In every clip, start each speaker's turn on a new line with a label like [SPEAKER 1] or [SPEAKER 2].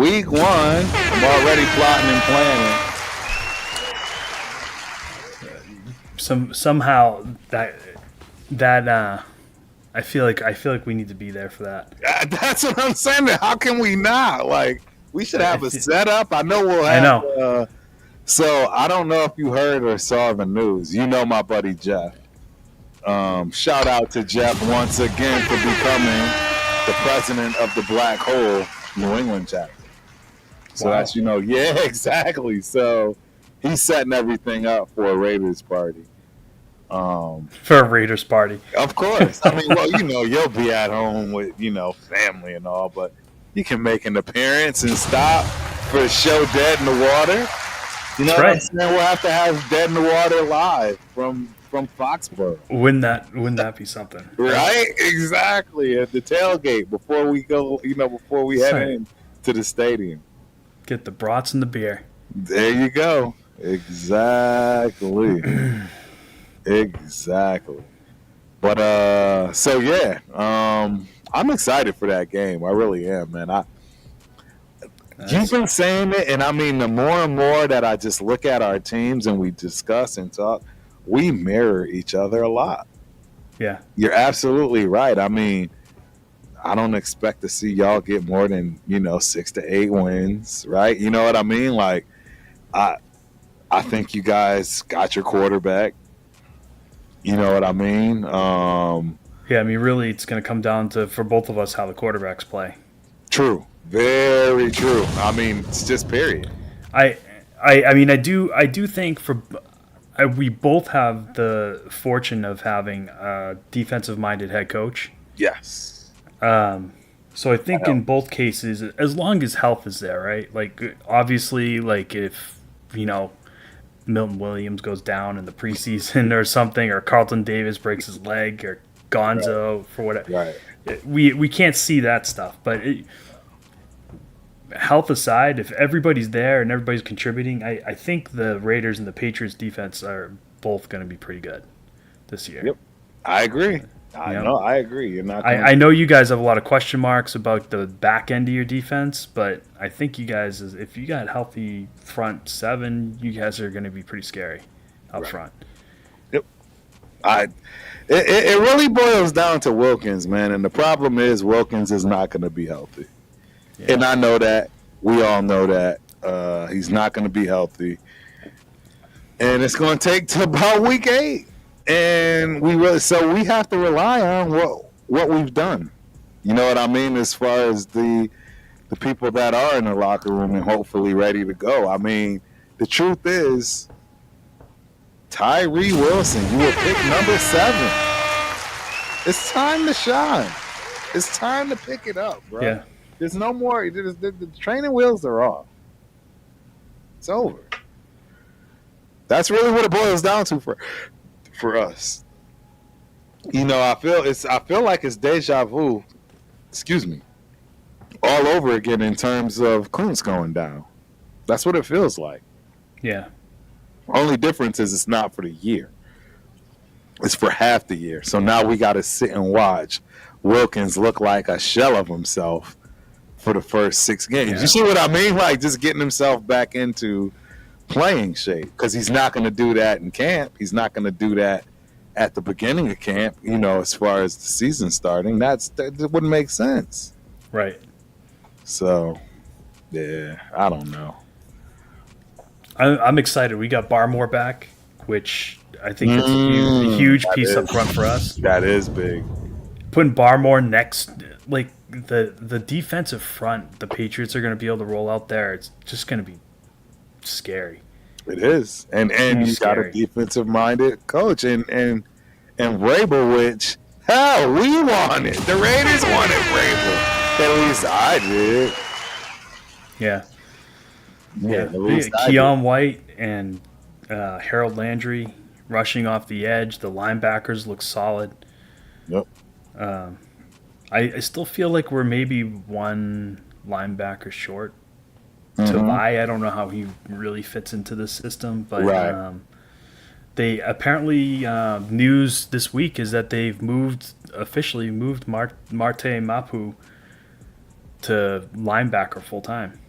[SPEAKER 1] week 1. I'm already plotting and planning.
[SPEAKER 2] Somehow that I feel like we need to be there for that.
[SPEAKER 1] That's what I'm saying. How can we not? Like, we should have a setup. I know we'll have.
[SPEAKER 2] I know.
[SPEAKER 1] So I don't know if you heard or saw the news. You know my buddy Jeff. Shout out to Jeff once again for becoming the president of the Black Hole New England chapter. So that's, yeah, exactly. So he's setting everything up for a Raiders party.
[SPEAKER 2] For a Raiders party.
[SPEAKER 1] Of course. I mean, well, you'll be at home with, family and all, but you can make an appearance and stop for the show Dead in the Water. You know what I'm saying? We'll have to have Dead in the Water live from Foxborough.
[SPEAKER 2] Wouldn't that be something?
[SPEAKER 1] Right? Exactly. At the tailgate before we go, before we head in to the stadium.
[SPEAKER 2] Get the brats and the beer.
[SPEAKER 1] There you go. Exactly. Exactly. But so yeah, I'm excited for that game. I really am, man. You've been saying it, and I mean, the more and more that I just look at our teams and we discuss and talk, we mirror each other a lot.
[SPEAKER 2] Yeah.
[SPEAKER 1] You're absolutely right. I mean, I don't expect to see y'all get more than, 6 to 8 wins, right? You know what I mean? Like, I think you guys got your quarterback. You know what I mean?
[SPEAKER 2] Yeah, I mean, really, it's going to come down to, for both of us, how the quarterbacks play.
[SPEAKER 1] True. Very true. I mean, it's just period.
[SPEAKER 2] I mean, I do think we both have the fortune of having a defensive-minded head coach.
[SPEAKER 1] Yes.
[SPEAKER 2] So I think in both cases, as long as health is there, right? Like, obviously, like if, Milton Williams goes down in the preseason or something, or Carlton Davis breaks his leg, or Gonzo for whatever.
[SPEAKER 1] Right.
[SPEAKER 2] We can't see that stuff, but health aside, if everybody's there and everybody's contributing, I think the Raiders and the Patriots defense are both going to be pretty good this year.
[SPEAKER 1] Yep, I agree. I agree. You're not.
[SPEAKER 2] I know you guys have a lot of question marks about the back end of your defense, but I think you guys, if you got healthy front seven, you guys are going to be pretty scary up front.
[SPEAKER 1] Yep. It really boils down to Wilkins, man, and the problem is Wilkins is not going to be healthy, and I know that. We all know that he's not going to be healthy, and it's going to take to about week 8. And we have to rely on what we've done. You know what I mean? As far as the people that are in the locker room and hopefully ready to go. I mean, the truth is, Tyree Wilson, you were picked number 7. It's time to shine. It's time to pick it up, bro.
[SPEAKER 2] Yeah.
[SPEAKER 1] There's no more. The training wheels are off. It's over. That's really what it boils down to for us. I feel like it's deja vu, all over again in terms of Kuntz going down. That's what it feels like.
[SPEAKER 2] Yeah.
[SPEAKER 1] Only difference is it's not for the year. It's for half the year. So now we got to sit and watch Wilkins look like a shell of himself for the first 6 games. Yeah. You see what I mean? Like, just getting himself back into playing shape, because he's not going to do that in camp. He's not going to do that at the beginning of camp, as far as the season starting. That wouldn't make sense.
[SPEAKER 2] Right.
[SPEAKER 1] So, yeah, I don't know.
[SPEAKER 2] I'm excited. We got Barmore back, which I think it's a huge piece up front for us.
[SPEAKER 1] That is big.
[SPEAKER 2] Putting Barmore next, like the defensive front, the Patriots are going to be able to roll out there. It's just going to be scary.
[SPEAKER 1] It is, and you got a defensive-minded coach, and Vrabel, which hell we wanted. The Raiders wanted Vrabel. At least I did.
[SPEAKER 2] Yeah. Keon White and Harold Landry rushing off the edge. The linebackers look solid.
[SPEAKER 1] Yep.
[SPEAKER 2] I still feel like we're maybe one linebacker short. Tavai, I don't know how he really fits into the system, but they apparently news this week is that they've officially moved Marte Mapu to linebacker full time.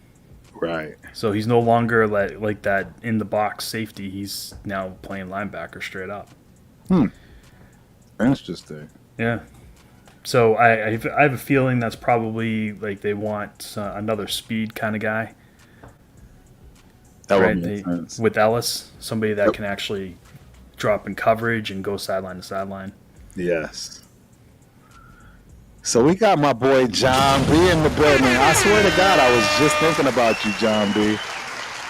[SPEAKER 1] Right.
[SPEAKER 2] So he's no longer like that in the box safety. He's now playing linebacker straight up.
[SPEAKER 1] Interesting.
[SPEAKER 2] Yeah. So I have a feeling that's probably like they want another speed kind of guy.
[SPEAKER 1] That
[SPEAKER 2] Right.
[SPEAKER 1] would make sense.
[SPEAKER 2] With Ellis, somebody that can actually drop in coverage and go sideline to sideline.
[SPEAKER 1] Yes. So we got my boy John B in the building. I swear to God, I was just thinking about you, John B.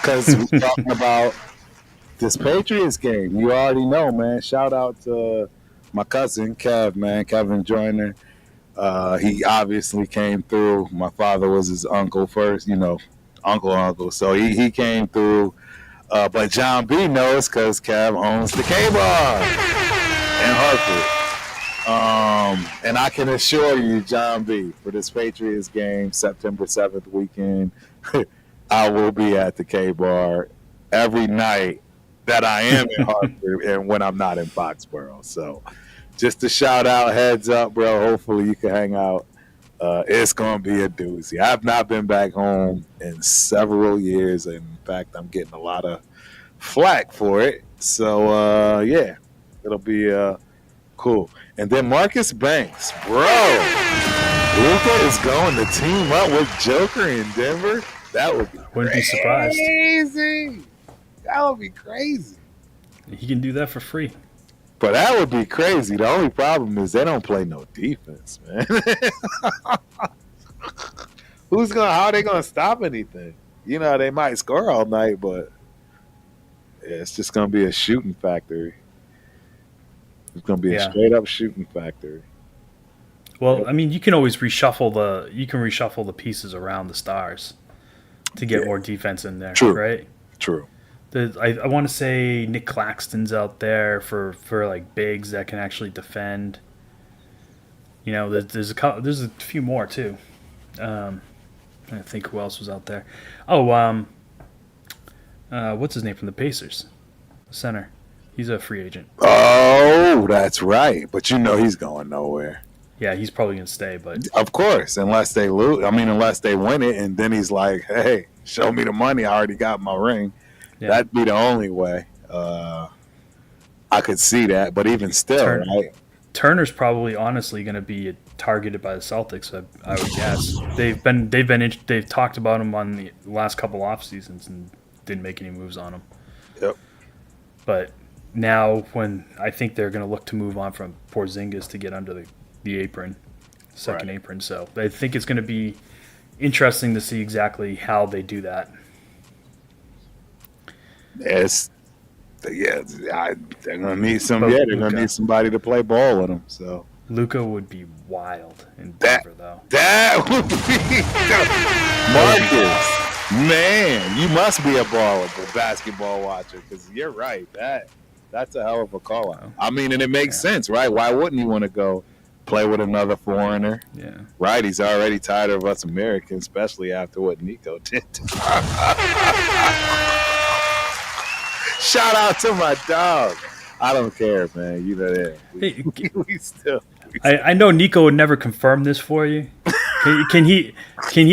[SPEAKER 1] Because we're talking about this Patriots game. You already know, man. Shout out to my cousin, Kev, man. Kevin Joyner. He obviously came through. My father was his uncle first, uncle. So he came through. But John B knows because Kev owns the K-Bar in Hartford. And I can assure you, John B, for this Patriots game, September 7th weekend, I will be at the K-Bar every night that I am in Hartford and when I'm not in Foxborough. So just a shout out, heads up, bro. Hopefully you can hang out. It's going to be a doozy. I've not been back home in several years. And in fact, I'm getting a lot of flack for it. So, yeah, it'll be cool. And then Marcus Banks, bro. Luka is going to team up with Joker in Denver. That would be
[SPEAKER 2] Wouldn't be surprised.
[SPEAKER 1] crazy. That would be crazy.
[SPEAKER 2] He can do that for free.
[SPEAKER 1] But that would be crazy. The only problem is they don't play no defense, man. How are they gonna stop anything? They might score all night, but yeah, it's just gonna be a shooting factory. It's gonna be a straight up shooting factory.
[SPEAKER 2] Well, I mean, you can always reshuffle the pieces around the stars to get more defense in there, right?
[SPEAKER 1] True.
[SPEAKER 2] I want to say Nick Claxton's out there for like bigs that can actually defend. There's a few more too. I think who else was out there. Oh, what's his name from the Pacers? Center. He's a free agent.
[SPEAKER 1] Oh, that's right. But he's going nowhere.
[SPEAKER 2] Yeah, he's probably gonna stay, but
[SPEAKER 1] of course, unless they lose. I mean, unless they win it, and then he's like, "Hey, show me the money. I already got my ring." Yeah. That'd be the only way. I could see that, but even still, right?
[SPEAKER 2] Turner's probably honestly going to be targeted by the Celtics. I would guess they've talked about him on the last couple off seasons and didn't make any moves on him.
[SPEAKER 1] Yep.
[SPEAKER 2] But now, when I think they're going to look to move on from Porzingis to get under the apron, second apron. So I think it's going to be interesting to see exactly how they do that.
[SPEAKER 1] They're gonna need they're gonna need somebody to play ball with them. So
[SPEAKER 2] Luka would be wild in Denver, though.
[SPEAKER 1] That would be Marcus. Man, you must be a basketball watcher because you're right. That's a hell of a call out. I mean, and it makes sense, right? Why wouldn't you want to go play with another foreigner?
[SPEAKER 2] Yeah.
[SPEAKER 1] Right. He's already tired of us Americans, especially after what Nico did. Shout out to my dog. I don't care, man. That. We still.
[SPEAKER 2] I know Nico would never confirm this for you. Can he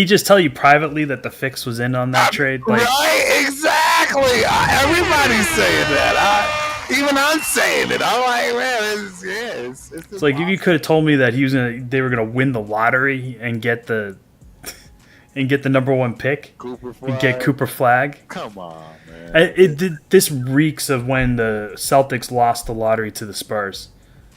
[SPEAKER 2] just tell you privately that the fix was in on that trade?
[SPEAKER 1] Right, exactly. Everybody's saying that. Even I'm saying it. I'm like, man, it's
[SPEAKER 2] like if you could have told me that they were gonna win the lottery and get the number one pick, and get Cooper Flag.
[SPEAKER 1] Come on, man.
[SPEAKER 2] This reeks of when the Celtics lost the lottery to the Spurs.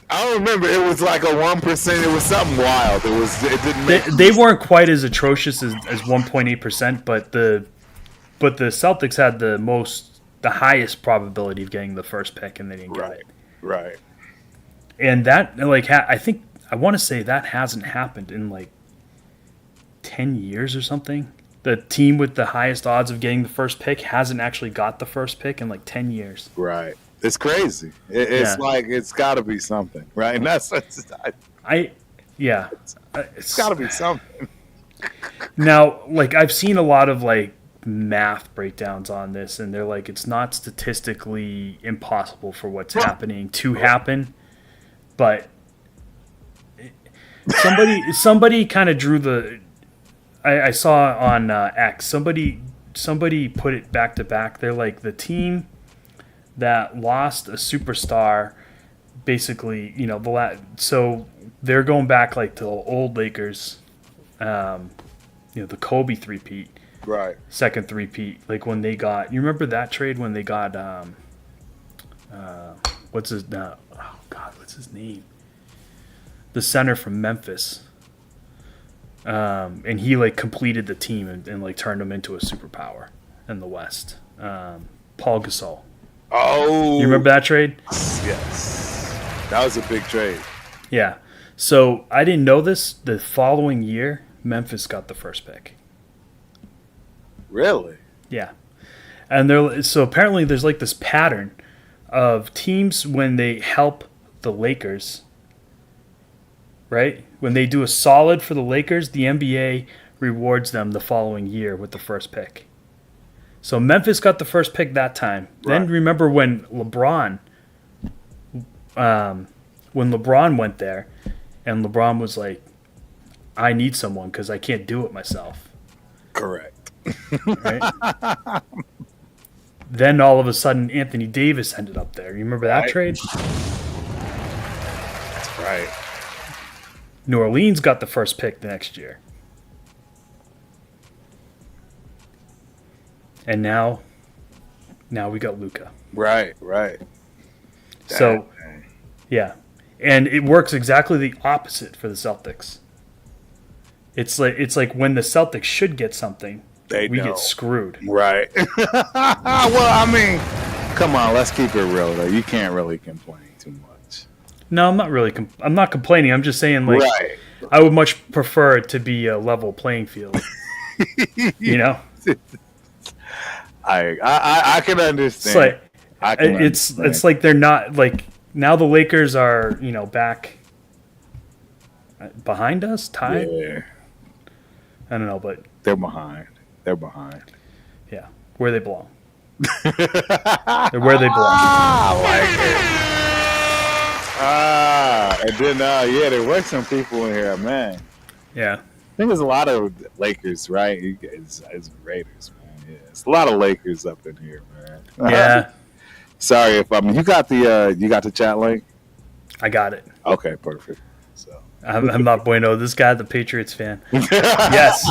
[SPEAKER 1] I don't remember. It was like a 1%. It was something wild. It didn't.
[SPEAKER 2] They weren't quite as atrocious as 1.8%, but the Celtics had the highest probability of getting the first pick, and they didn't get it.
[SPEAKER 1] Right.
[SPEAKER 2] And that I want to say that hasn't happened in like 10 years or something. The team with the highest odds of getting the first pick hasn't actually got the first pick in like 10 years.
[SPEAKER 1] Right. It's crazy. It's like it's got to be something, right? And that's it's got to be something.
[SPEAKER 2] Now, like I've seen a lot of like math breakdowns on this, and they're like it's not statistically impossible for what's happening to happen, but somebody kind of drew the. I saw on X somebody somebody put it back to back. They're like the team that lost a superstar, basically. So they're going back like to the old Lakers. The Kobe three-peat.
[SPEAKER 1] Right.
[SPEAKER 2] Second three-peat. Like when they got, you remember that trade when they got what's his name? The center from Memphis. And he like completed the team and like turned them into a superpower in the West. Paul Gasol.
[SPEAKER 1] Oh,
[SPEAKER 2] you remember that trade?
[SPEAKER 1] Yes, that was a big trade.
[SPEAKER 2] Yeah. So I didn't know this. The following year, Memphis got the first pick.
[SPEAKER 1] Really?
[SPEAKER 2] Yeah. And so apparently there's like this pattern of teams when they help the Lakers, right? When they do a solid for the Lakers, the NBA rewards them the following year with the first pick. So Memphis got the first pick that time. Right. Then remember when LeBron went there, and LeBron was like, I need someone because I can't do it myself.
[SPEAKER 1] Correct.
[SPEAKER 2] Right? Then all of a sudden, Anthony Davis ended up there. You remember that trade?
[SPEAKER 1] That's right.
[SPEAKER 2] New Orleans got the first pick the next year. And now we got Luka.
[SPEAKER 1] Right.
[SPEAKER 2] So, yeah. And it works exactly the opposite for the Celtics. It's like when the Celtics should get something, we get screwed.
[SPEAKER 1] Right. Well, I mean, come on, let's keep it real though. You can't really complain too much.
[SPEAKER 2] No, I'm not really. I'm not complaining. I'm just saying, like, right. I would much prefer it to be a level playing field. You know.
[SPEAKER 1] I can understand.
[SPEAKER 2] It's like they're not like now the Lakers are back behind us, tied.
[SPEAKER 1] Yeah.
[SPEAKER 2] I don't know, but
[SPEAKER 1] they're behind.
[SPEAKER 2] Yeah, where they belong. They're where they belong.
[SPEAKER 1] I like it. And then there were some people in here, man.
[SPEAKER 2] Yeah.
[SPEAKER 1] I think there's a lot of Lakers, right? It's Raiders, man. Yeah, it's a lot of Lakers up in here, man.
[SPEAKER 2] Yeah.
[SPEAKER 1] Sorry if you got the chat link.
[SPEAKER 2] I got it.
[SPEAKER 1] Okay, perfect. So
[SPEAKER 2] I'm not bueno. This guy, the Patriots fan. Yes.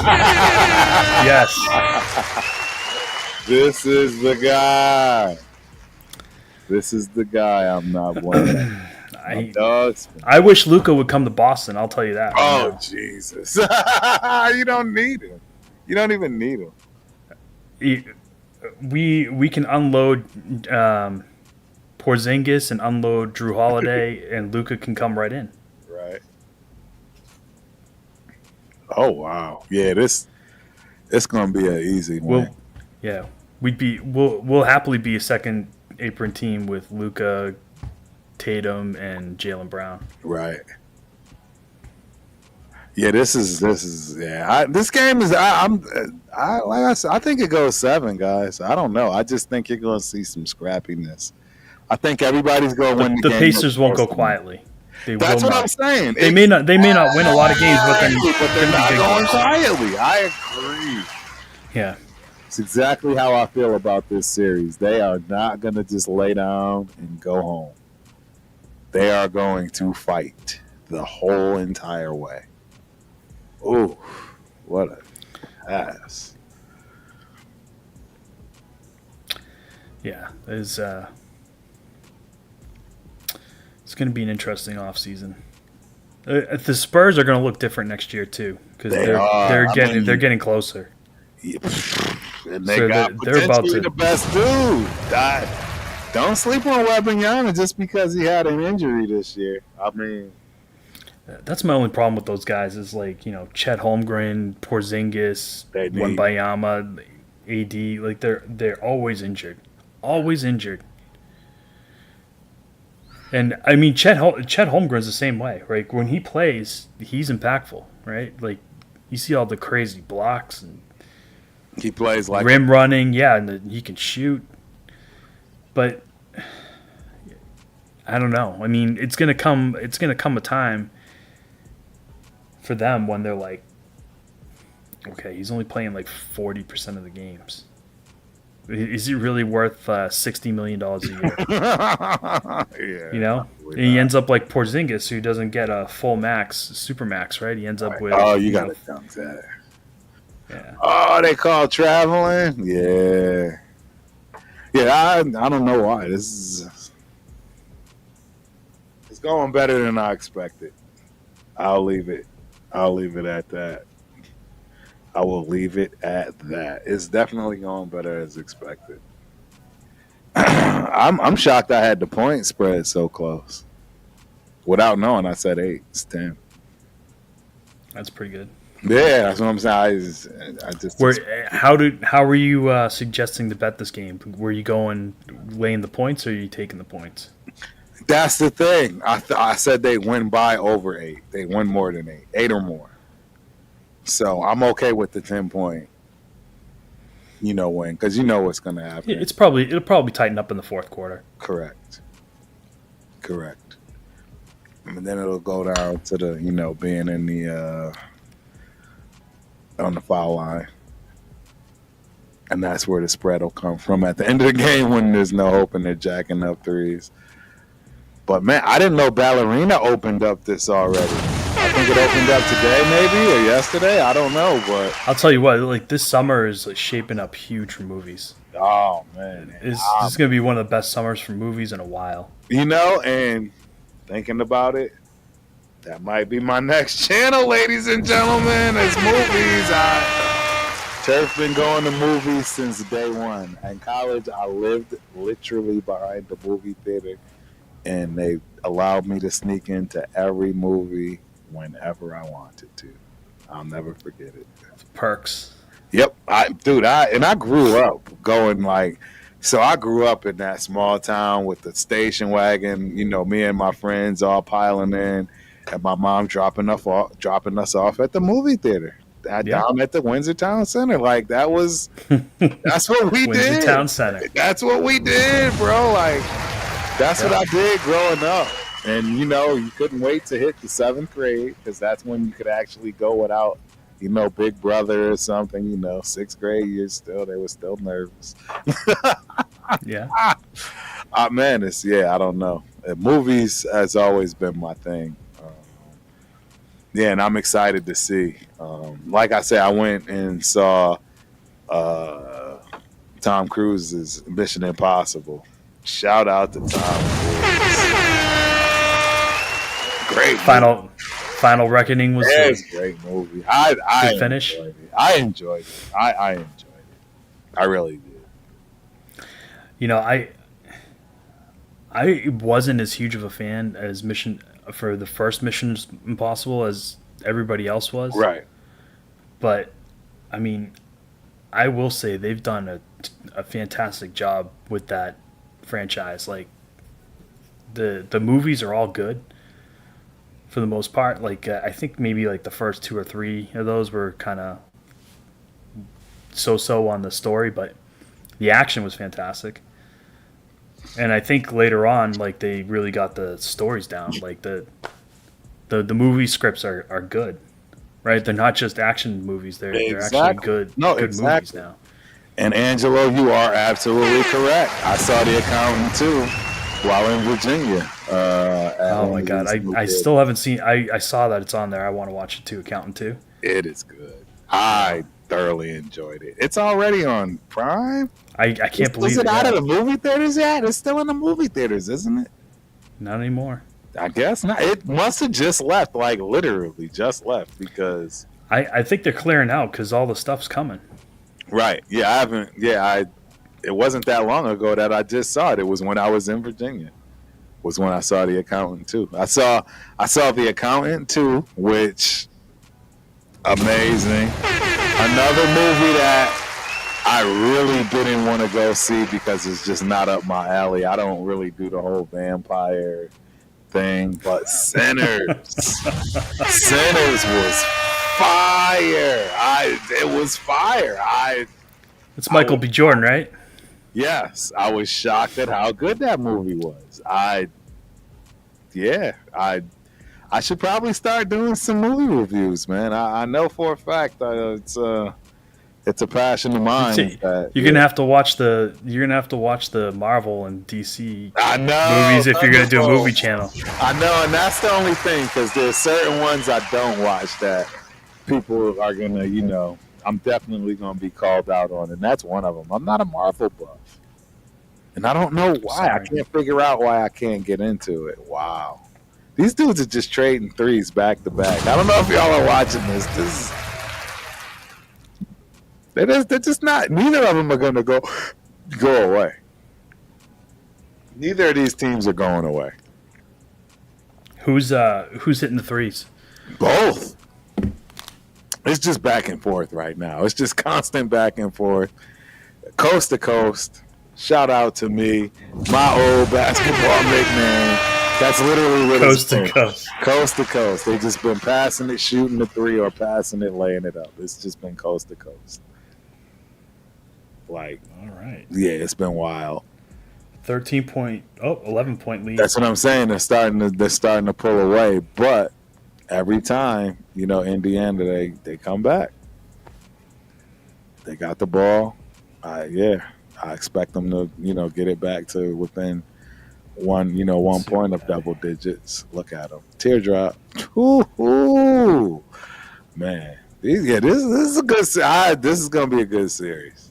[SPEAKER 2] Yes.
[SPEAKER 1] This is the guy. I'm not bueno.
[SPEAKER 2] I wish Luka would come to Boston. I'll tell you that.
[SPEAKER 1] Oh, right, Jesus. You don't need him. You don't even need him.
[SPEAKER 2] We can unload Porzingis and unload Drew Holiday, and Luka can come right in.
[SPEAKER 1] Right. Oh, wow. Yeah, it's going to be an easy one.
[SPEAKER 2] We'll happily be a second apron team with Luka, Tatum, and Jaylen Brown.
[SPEAKER 1] Right. Yeah, this game is. Like I said, I think it goes 7, guys. I don't know. I just think you're going to see some scrappiness. I think everybody's going to win the game.
[SPEAKER 2] The Pacers won't go quietly.
[SPEAKER 1] That's what I'm saying.
[SPEAKER 2] They may not win a lot of games, but
[SPEAKER 1] they're not going quietly. I agree.
[SPEAKER 2] Yeah.
[SPEAKER 1] It's exactly how I feel about this series. They are not going to just lay down and go home. They are going to fight the whole entire way. Ooh, what a pass.
[SPEAKER 2] Yeah, it's going to be an interesting offseason. The Spurs are going to look different next year too, because they're getting closer.
[SPEAKER 1] Yeah. And they're about to the best dude. Don't sleep on Wembanyama just because he had an injury this year. I mean,
[SPEAKER 2] that's my only problem with those guys is like Chet Holmgren, Porzingis, Wembanyama, AD. Like they're always injured. And I mean, Chet Holmgren's the same way, right? When he plays, he's impactful, right? Like you see all the crazy blocks and
[SPEAKER 1] he plays like
[SPEAKER 2] rim running, and he can shoot. But I don't know. I mean, it's gonna come a time for them when they're like, okay, he's only playing like 40% of the games. Is he really worth $60 million a year?
[SPEAKER 1] Yeah,
[SPEAKER 2] You know, and he ends up like Porzingis, who doesn't get a full max, super max, right? He ends up with.
[SPEAKER 1] Oh, you got to dunk that.
[SPEAKER 2] Yeah.
[SPEAKER 1] Oh, they call traveling. Yeah, yeah. I don't know why this is. It's going better than I expected. I'll leave it. I'll leave it at that. I will leave it at that. It's definitely going better as expected. I'm shocked I had the point spread so close. Without knowing, I said 8. It's 10.
[SPEAKER 2] That's pretty good.
[SPEAKER 1] Yeah, that's what I'm saying. I just
[SPEAKER 2] how were you suggesting to bet this game? Were you going laying the points, or are you taking the points?
[SPEAKER 1] That's the thing. I said they win by over 8. They win more than 8, 8 or more. So I'm okay with the 10-point, win, because you know what's going to happen.
[SPEAKER 2] Yeah, it'll probably tighten up in the fourth quarter.
[SPEAKER 1] Correct. And then it'll go down to the being in the on the foul line, and that's where the spread will come from at the end of the game when there's no hope and they're jacking up threes. But man, I didn't know Ballerina opened up this already. I think it opened up today, maybe, or yesterday. I don't know, but
[SPEAKER 2] I'll tell you what, like this summer is like, shaping up huge for movies.
[SPEAKER 1] Oh man,
[SPEAKER 2] this is going to be one of the best summers for movies in a while.
[SPEAKER 1] And thinking about it, that might be my next channel, ladies and gentlemen. It's movies. Turf been going to movies since day one. In college, I lived literally behind the movie theater, and they allowed me to sneak into every movie whenever I wanted to. I'll never forget it.
[SPEAKER 2] Perks.
[SPEAKER 1] Yep, I grew up going so I grew up in that small town with the station wagon. Me and my friends all piling in, and my mom dropping us off at the movie theater down at the Windsor Town Center. That's what we did.
[SPEAKER 2] Windsor Town Center.
[SPEAKER 1] That's what we did, bro. That's what I did growing up. And you couldn't wait to hit the 7th grade, because that's when you could actually go without Big Brother or something. 6th grade, they were still nervous.
[SPEAKER 2] Yeah.
[SPEAKER 1] Man, I don't know. Movies has always been my thing. And I'm excited to see. Like I said, I went and saw Tom Cruise's Mission Impossible. Shout out to Tom Cruise. Great.
[SPEAKER 2] Final Reckoning was
[SPEAKER 1] a great movie. I
[SPEAKER 2] finish.
[SPEAKER 1] I enjoyed it. I enjoyed it. I really did.
[SPEAKER 2] I wasn't as huge of a fan as for the first Mission Impossible as everybody else was.
[SPEAKER 1] Right.
[SPEAKER 2] But I mean, I will say they've done a fantastic job with that franchise. Like the movies are all good for the most part. I think maybe the first 2 or 3 of those were kind of so on the story, but the action was fantastic. And I think later on, they really got the stories down. The movie scripts are good, right? They're not just action movies. They're actually good movies now.
[SPEAKER 1] And Angelo, you are absolutely correct. I saw The Accountant too while in Virginia.
[SPEAKER 2] Oh my God. I still haven't seen. I saw that it's on there. I want to watch it too. Accountant 2.
[SPEAKER 1] It is good. I thoroughly enjoyed it. It's already on Prime.
[SPEAKER 2] I can't believe it.
[SPEAKER 1] Is it out of the movie theaters yet? It's still in the movie theaters, isn't it?
[SPEAKER 2] Not anymore.
[SPEAKER 1] I guess not. It must have just left, literally just left, because
[SPEAKER 2] I think they're clearing out because all the stuff's coming.
[SPEAKER 1] Right. Yeah, I haven't. Yeah, it wasn't that long ago that I just saw it. It was when I was in Virginia. Was when I saw The Accountant 2. I saw The Accountant 2, which amazing. Another movie that I really didn't want to go see because it's just not up my alley. I don't really do the whole vampire thing, but Sinners was fire. It was fire.
[SPEAKER 2] It's Michael B. Jordan, right?
[SPEAKER 1] Yes, I was shocked at how good that movie was. I should probably start doing some movie reviews, man. I know for a fact it's It's a passion of mine.
[SPEAKER 2] You're gonna have to watch the Marvel and DC
[SPEAKER 1] I know
[SPEAKER 2] movies if you're gonna do a movie channel.
[SPEAKER 1] I know, and that's the only thing, because there's certain ones I don't watch that people are gonna, I'm definitely gonna be called out on, and that's one of them. I'm not a Marvel buff, and I don't know why.
[SPEAKER 2] Sorry.
[SPEAKER 1] I can't figure out why I can't get into it. Wow, these dudes are just trading threes back to back. I don't know if y'all are watching this. They're just not. Neither of them are gonna go away. Neither of these teams are going away.
[SPEAKER 2] Who's hitting the threes?
[SPEAKER 1] Both. It's just back and forth right now. It's just constant back and forth, coast to coast. Shout out to me, my old basketball nickname. That's literally what
[SPEAKER 2] Coast to coast.
[SPEAKER 1] Coast to coast. They've just been passing it, shooting the three, or passing it, laying it up. It's just been coast to coast. Like,
[SPEAKER 2] all right.
[SPEAKER 1] Yeah, it's been wild.
[SPEAKER 2] 11-point lead.
[SPEAKER 1] That's what I'm saying. They're starting to pull away, but every time, Indiana, they come back. They got the ball. I expect them to, get it back to within one point of double digits. Look at them. Teardrop. Ooh, man. This is a good. This is gonna be a good series.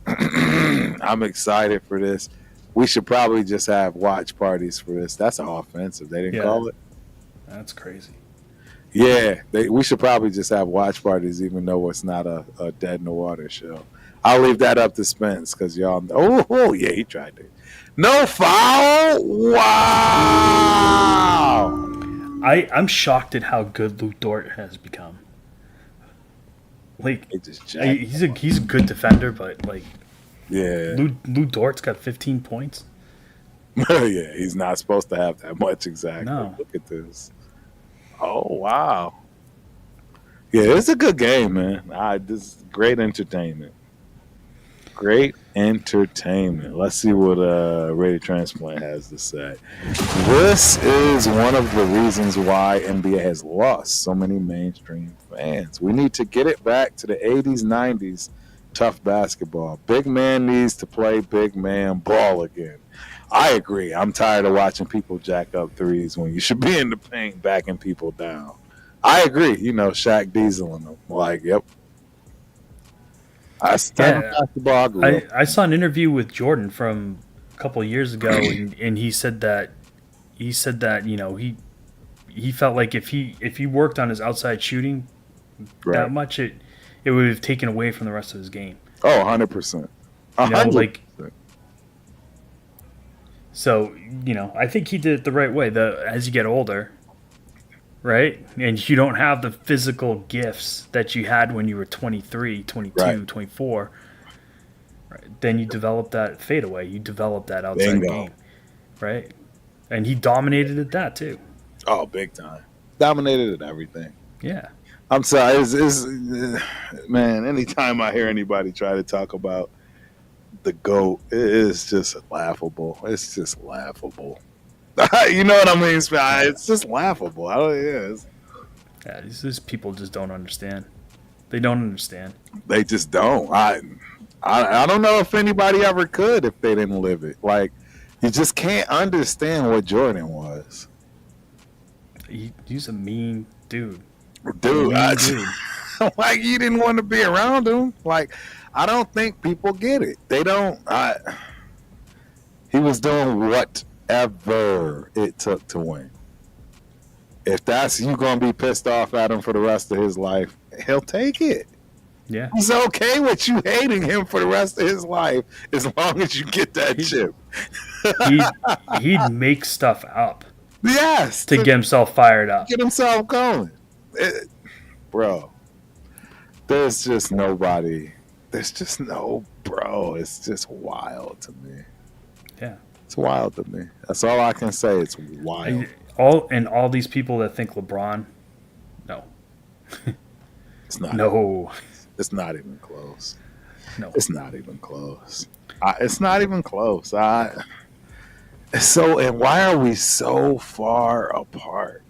[SPEAKER 1] I'm excited for this. We should probably just have watch parties for this. That's offensive. They didn't call it.
[SPEAKER 2] That's crazy.
[SPEAKER 1] Yeah, we should probably just have watch parties, even though it's not a Dead in the Water show. I'll leave that up to Spence, because y'all. Oh, yeah, he tried to. No foul. Wow.
[SPEAKER 2] I'm shocked at how good Lou Dort has become. Like, he's a good defender, but
[SPEAKER 1] yeah,
[SPEAKER 2] Lou Dort's got 15 points.
[SPEAKER 1] Yeah, he's not supposed to have that much exactly.
[SPEAKER 2] No.
[SPEAKER 1] Look at this. Oh wow. Yeah, it's a good game, man. This is great entertainment. Great entertainment. Let's see what Radio Transplant has to say. This is one of the reasons why NBA has lost so many mainstream fans. We need to get it back to the 80s, 90s tough basketball. Big man needs to play big man ball again. I agree. I'm tired of watching people jack up threes when you should be in the paint backing people down. I agree. Shaq Dieseling them. Yep. I
[SPEAKER 2] saw an interview with Jordan from a couple of years ago, and he said that he felt like if he worked on his outside shooting that much, it would have taken away from the rest of his game.
[SPEAKER 1] Oh, 100%. 100%.
[SPEAKER 2] So I think he did it the right way. As you get older, right, and you don't have the physical gifts that you had when you were 23, 22, 24, right, then you develop that fadeaway. You develop that outside game, right? And he dominated at that too.
[SPEAKER 1] Oh, big time. Dominated at everything.
[SPEAKER 2] Yeah.
[SPEAKER 1] I'm sorry. Man, anytime I hear anybody try to talk about the GOAT, it is just laughable. It's just laughable. You know what I mean? It's just laughable.
[SPEAKER 2] These people just don't understand. They don't understand.
[SPEAKER 1] They just don't. I don't know if anybody ever could if they didn't live it. You just can't understand what Jordan was.
[SPEAKER 2] He's a mean dude.
[SPEAKER 1] Dude. You didn't want to be around him. I don't think people get it. They don't. He was doing whatever it took to win. If that's you going to be pissed off at him for the rest of his life, he'll take it.
[SPEAKER 2] Yeah.
[SPEAKER 1] He's okay with you hating him for the rest of his life as long as you get that chip.
[SPEAKER 2] He'd make stuff up.
[SPEAKER 1] Yes.
[SPEAKER 2] To get himself fired up.
[SPEAKER 1] Get himself going. Bro, there's just nobody. It's just wild to me.
[SPEAKER 2] Yeah.
[SPEAKER 1] It's wild to me. That's all I can say. It's wild.
[SPEAKER 2] All these people that think LeBron, no.
[SPEAKER 1] It's not.
[SPEAKER 2] No.
[SPEAKER 1] It's not even close.
[SPEAKER 2] No.
[SPEAKER 1] It's not even close. It's not even close. And why are we so far apart?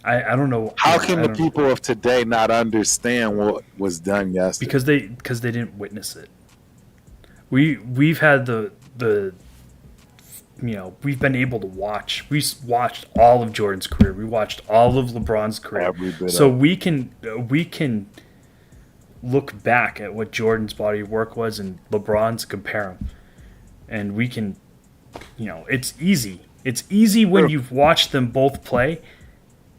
[SPEAKER 2] I don't know.
[SPEAKER 1] How can the people of today not understand what was done yesterday?
[SPEAKER 2] Because they didn't witness it. We've had the we've been able to watch. We watched all of Jordan's career. We watched all of LeBron's career. So we can look back at what Jordan's body of work was and LeBron's, compare them, and we can, it's easy. It's easy when you've watched them both play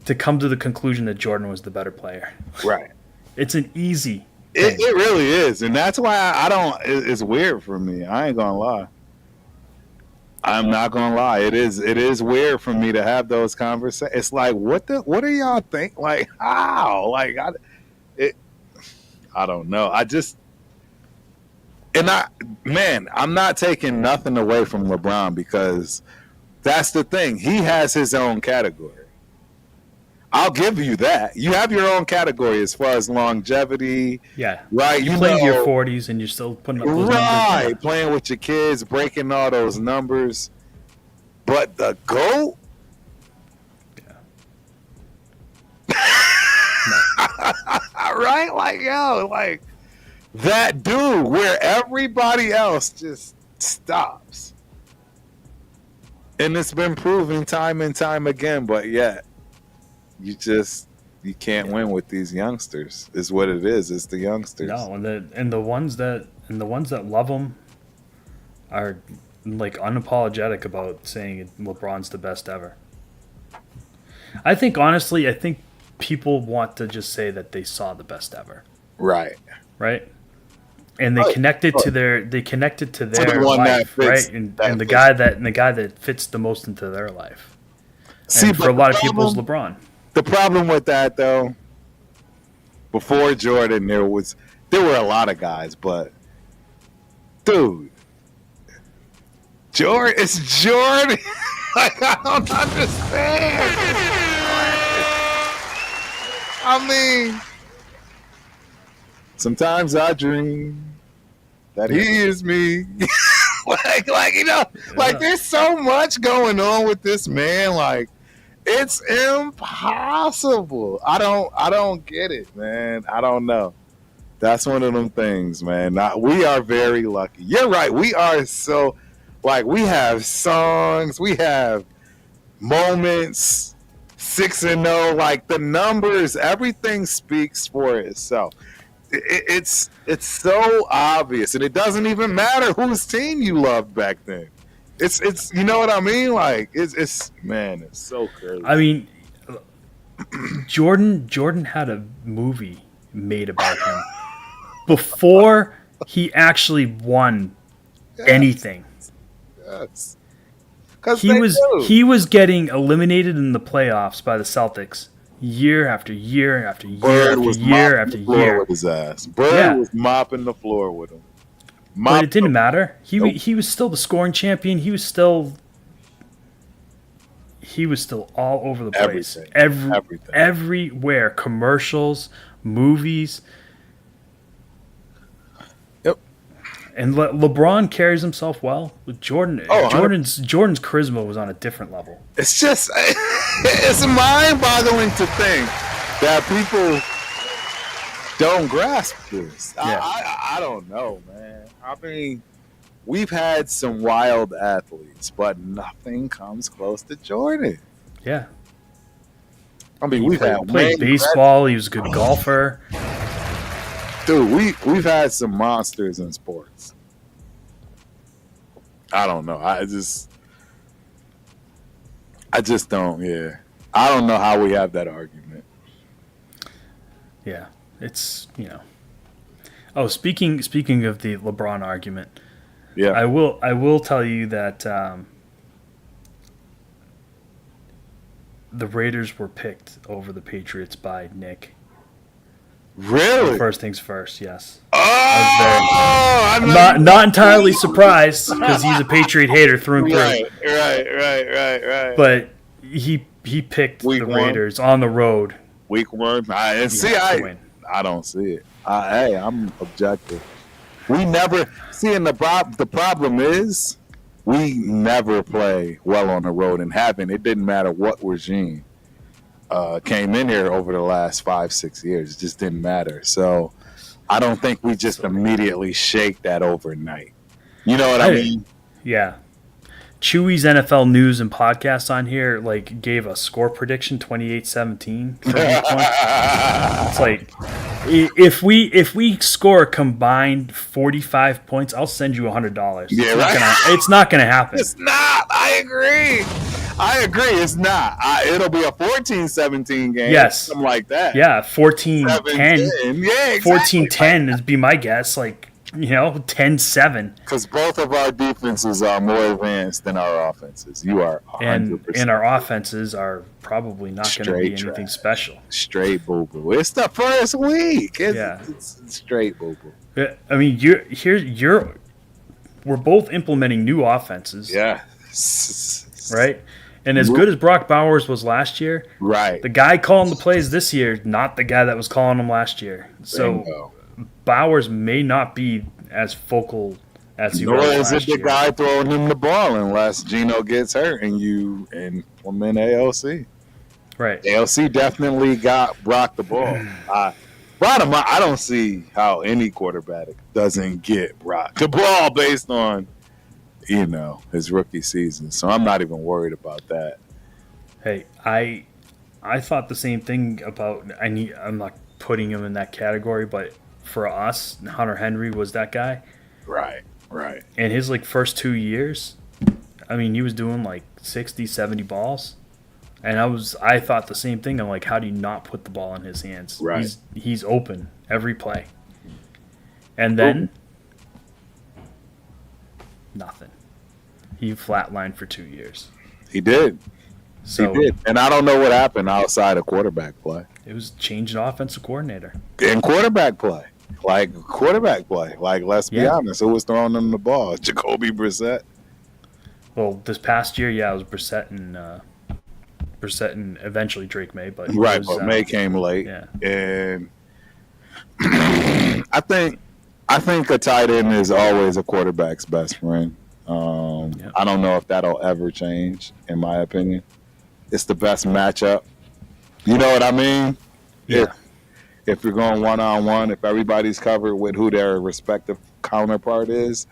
[SPEAKER 2] to come to the conclusion that Jordan was the better player.
[SPEAKER 1] Right.
[SPEAKER 2] It's an easy
[SPEAKER 1] thing. It really is, and that's why I don't. It's weird for me. I ain't gonna lie. I'm not gonna lie. It is weird for me to have those conversations. It's like, what do y'all think? Like, how? Like, I don't know. I'm not taking nothing away from LeBron, because that's the thing. He has his own category. I'll give you that. You have your own category as far as longevity.
[SPEAKER 2] Yeah.
[SPEAKER 1] Right.
[SPEAKER 2] You play in your 40s and you're still putting up those numbers.
[SPEAKER 1] Right. Playing with your kids, breaking all those numbers. But the GOAT? Yeah. Right? Like, yo, like that dude where everybody else just stops. And it's been proven time and time again, but yet you can't win with these youngsters. Is what it is. It's the youngsters.
[SPEAKER 2] No, and the ones that love him are like unapologetic about saying LeBron's the best ever. I think people want to just say that they saw the best ever.
[SPEAKER 1] Right.
[SPEAKER 2] Right. And they connect it to their life, right? And the guy that fits the most into their life. See, and for a lot of people, it's LeBron.
[SPEAKER 1] The problem with that, though, before Jordan, there were a lot of guys, but dude, it's Jordan. Like, I don't understand. I mean, sometimes I dream that he is me. Like there's so much going on with this man. Like, it's impossible. I don't get it, man. I don't know. That's one of them things, man. We are very lucky. You're right. We are so, like, we have songs, we have moments, 6-0, like the numbers, everything speaks for itself. It's so obvious, and it doesn't even matter whose team you loved back then. It's you know what I mean? Like, it's man, it's so crazy.
[SPEAKER 2] I mean, Jordan had a movie made about him before he actually won anything.
[SPEAKER 1] Yes.
[SPEAKER 2] He was getting eliminated in the playoffs by the Celtics year after year after year
[SPEAKER 1] Bird
[SPEAKER 2] after year after year
[SPEAKER 1] with his ass. Bird was mopping the floor with him.
[SPEAKER 2] But it didn't matter. He was still the scoring champion. He was still all over the place. Everything. Everywhere. Commercials, movies.
[SPEAKER 1] Yep.
[SPEAKER 2] And LeBron carries himself well. With Jordan's charisma was on a different level.
[SPEAKER 1] It's just it's mind-boggling to think that people don't grasp this. Yeah. I don't know, man. I mean, we've had some wild athletes, but nothing comes close to Jordan.
[SPEAKER 2] Yeah.
[SPEAKER 1] I mean, we've
[SPEAKER 2] played baseball. He was a good golfer.
[SPEAKER 1] Dude, we've had some monsters in sports. I don't know. I just don't. Yeah, I don't know how we have that argument.
[SPEAKER 2] Yeah, it's Oh, speaking of the LeBron argument,
[SPEAKER 1] yeah,
[SPEAKER 2] I will tell you that the Raiders were picked over the Patriots by Nick.
[SPEAKER 1] Really?
[SPEAKER 2] So first things first, yes.
[SPEAKER 1] Oh,
[SPEAKER 2] I'm not entirely surprised because he's a Patriot hater through and through.
[SPEAKER 1] Right.
[SPEAKER 2] But he picked the Raiders on the road.
[SPEAKER 1] Week 1. I don't see it. I'm objective. We never see, and the problem is we never play well on the road, and it didn't matter what regime. came in here over the last 5-6 years. It just didn't matter. So I don't think we just immediately shake that overnight. You know what I mean?
[SPEAKER 2] Yeah. Chewy's NFL news and podcast on here like gave a score prediction 28-17 for week one. It's like if we score a combined 45 points, I'll send you $100.
[SPEAKER 1] Yeah,
[SPEAKER 2] it's not gonna happen.
[SPEAKER 1] It's not. I agree. It's not. It'll be a 14-17 game.
[SPEAKER 2] Yes.
[SPEAKER 1] Something like that.
[SPEAKER 2] Yeah, 14-10.
[SPEAKER 1] Yeah, exactly.
[SPEAKER 2] 14-10 would be my guess. Like, 10-7.
[SPEAKER 1] Because both of our defenses are more advanced than our offenses. You are 100%.
[SPEAKER 2] And our offenses are probably not going to be anything special.
[SPEAKER 1] Straight boo-boo. It's the first week. It's straight boo-boo.
[SPEAKER 2] I mean, we're both implementing new offenses.
[SPEAKER 1] Yeah.
[SPEAKER 2] Right? And as good as Brock Bowers was last year,
[SPEAKER 1] right,
[SPEAKER 2] the guy calling the plays this year, not the guy that was calling them last year. So
[SPEAKER 1] Bingo.
[SPEAKER 2] Bowers may not be as focal as he was last year. Nor is it
[SPEAKER 1] the guy throwing him the ball unless Geno gets hurt and you implement AOC.
[SPEAKER 2] Right.
[SPEAKER 1] AOC definitely got Brock the ball. Bottom line, I don't see how any quarterback doesn't get Brock the ball based on his rookie season. So I'm not even worried about that.
[SPEAKER 2] Hey, I thought the same thing about I'm not putting him in that category, but for us, Hunter Henry was that guy.
[SPEAKER 1] Right.
[SPEAKER 2] And his first 2 years, I mean, he was doing 60, 70 balls. And I thought the same thing. I'm like, how do you not put the ball in his hands?
[SPEAKER 1] Right.
[SPEAKER 2] He's open every play. And then nothing. He flatlined for 2 years.
[SPEAKER 1] He did. He did. And I don't know what happened outside of quarterback play.
[SPEAKER 2] It was changing offensive coordinator.
[SPEAKER 1] And quarterback play. Let's be honest. Who was throwing them the ball? Jacoby Brissett?
[SPEAKER 2] Well, this past year, it was Brissett and eventually Drake May. But
[SPEAKER 1] but May came late.
[SPEAKER 2] Yeah.
[SPEAKER 1] And I think a tight end is always a quarterback's best friend. I don't know if that'll ever change, in my opinion. It's the best matchup. You know what I mean?
[SPEAKER 2] Yeah.
[SPEAKER 1] If you're going one-on-one, if everybody's covered with who their respective counterpart is,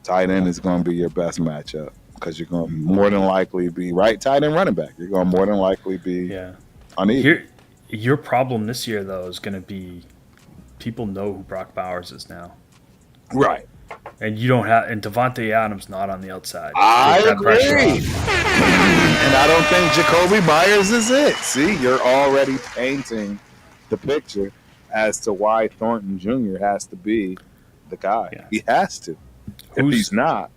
[SPEAKER 1] tight end is going to be your best matchup because you're going to more than likely be tight end running back. You're going to more than likely be uneven.
[SPEAKER 2] Your problem this year, though, is going to be people know who Brock Bowers is now.
[SPEAKER 1] Right.
[SPEAKER 2] And you don't have, and Devontae Adams not on the outside.
[SPEAKER 1] I agree. And I don't think Jacoby Myers is it. See, you're already painting the picture as to why Thornton Jr. has to be the guy. Yeah. He has to. If he's not.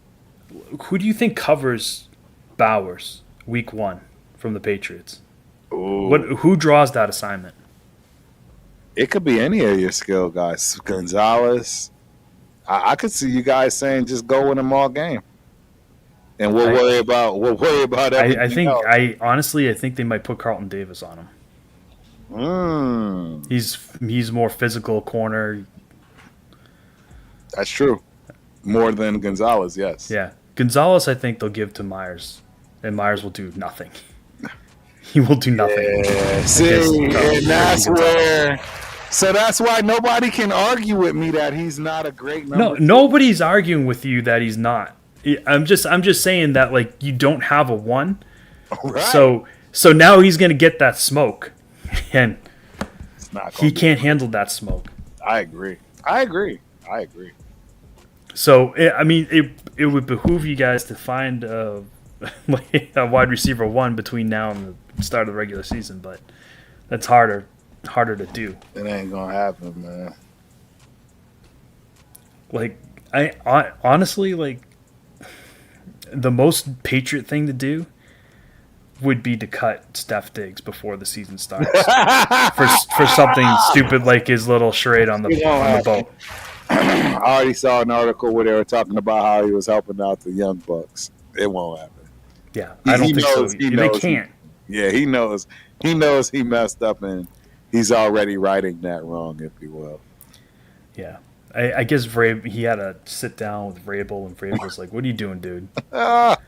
[SPEAKER 2] Who do you think covers Bowers week 1 from the Patriots? Who draws that assignment?
[SPEAKER 1] It could be any of your skill guys. Gonzalez. I could see you guys saying just go with them all game, and we'll worry about everything else.
[SPEAKER 2] I think they might put Carlton Davis on him. He's more physical corner.
[SPEAKER 1] That's true. More than Gonzalez, yes.
[SPEAKER 2] Yeah, Gonzalez. I think they'll give to Myers, and Myers will do nothing. He will do nothing.
[SPEAKER 1] Yeah, see, and that's where. So that's why nobody can argue with me that he's not a great number.
[SPEAKER 2] No, nobody's arguing with you that he's not. I'm just saying that you don't have a 1.
[SPEAKER 1] Right.
[SPEAKER 2] So now he's going to get that smoke, and he can't handle that smoke.
[SPEAKER 1] I agree.
[SPEAKER 2] So it would behoove you guys to find a wide receiver 1 between now and the start of the regular season, but that's harder to do.
[SPEAKER 1] It ain't gonna happen, man.
[SPEAKER 2] I honestly the most Patriot thing to do would be to cut Steph Diggs before the season starts for something stupid like his little charade on the boat.
[SPEAKER 1] I already saw an article where they were talking about how he was helping out the Young Bucks. It won't happen.
[SPEAKER 2] Yeah, I don't think so. They can't.
[SPEAKER 1] He knows. He knows he messed up and he's already righting that wrong, if you will.
[SPEAKER 2] Yeah. I guess he had to sit down with Vrabel, and Vrabel was like, "What are you doing, dude?" I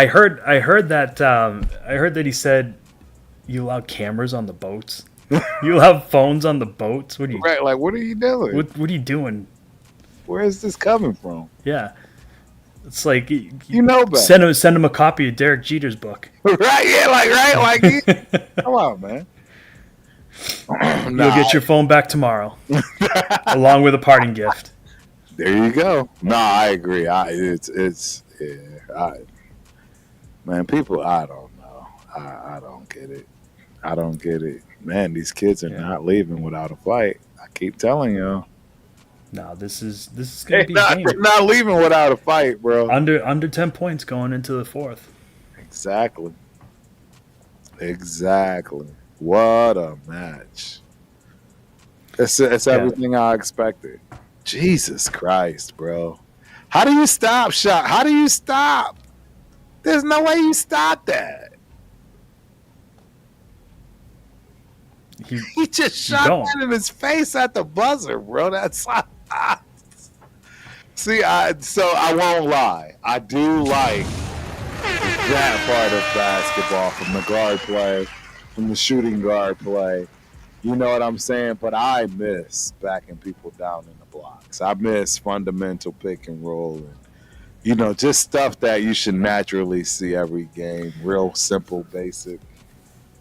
[SPEAKER 2] heard that he said You allow cameras on the boats. You allow phones on the boats. What are you?
[SPEAKER 1] Right? Like, what are you doing?
[SPEAKER 2] What are you doing?
[SPEAKER 1] Where is this coming from?
[SPEAKER 2] Yeah, it's like
[SPEAKER 1] You know better.
[SPEAKER 2] send him a copy of Derek Jeter's book.
[SPEAKER 1] Right? Yeah. Come on, man.
[SPEAKER 2] You'll get your phone back tomorrow, along with a parting gift.
[SPEAKER 1] There you go. No, I agree. Man, people, I don't know. I don't get it. I don't get it. Man, these kids are not leaving without a fight. I keep telling you.
[SPEAKER 2] No, this is gonna be a game.
[SPEAKER 1] They're not leaving without a fight, bro.
[SPEAKER 2] Under 10 points going into the fourth.
[SPEAKER 1] Exactly. What a match. It's everything I expected. Jesus Christ, bro. How do you stop shot? How do you stop? There's no way you stop that. He just shot that in his face at the buzzer, bro. That's see, so I won't lie. I do like that part of basketball, from the guard play, from the shooting guard play. You know what I'm saying? But I miss backing people down in the blocks. I miss fundamental pick and roll, and just stuff that you should naturally see every game. Real simple, basic.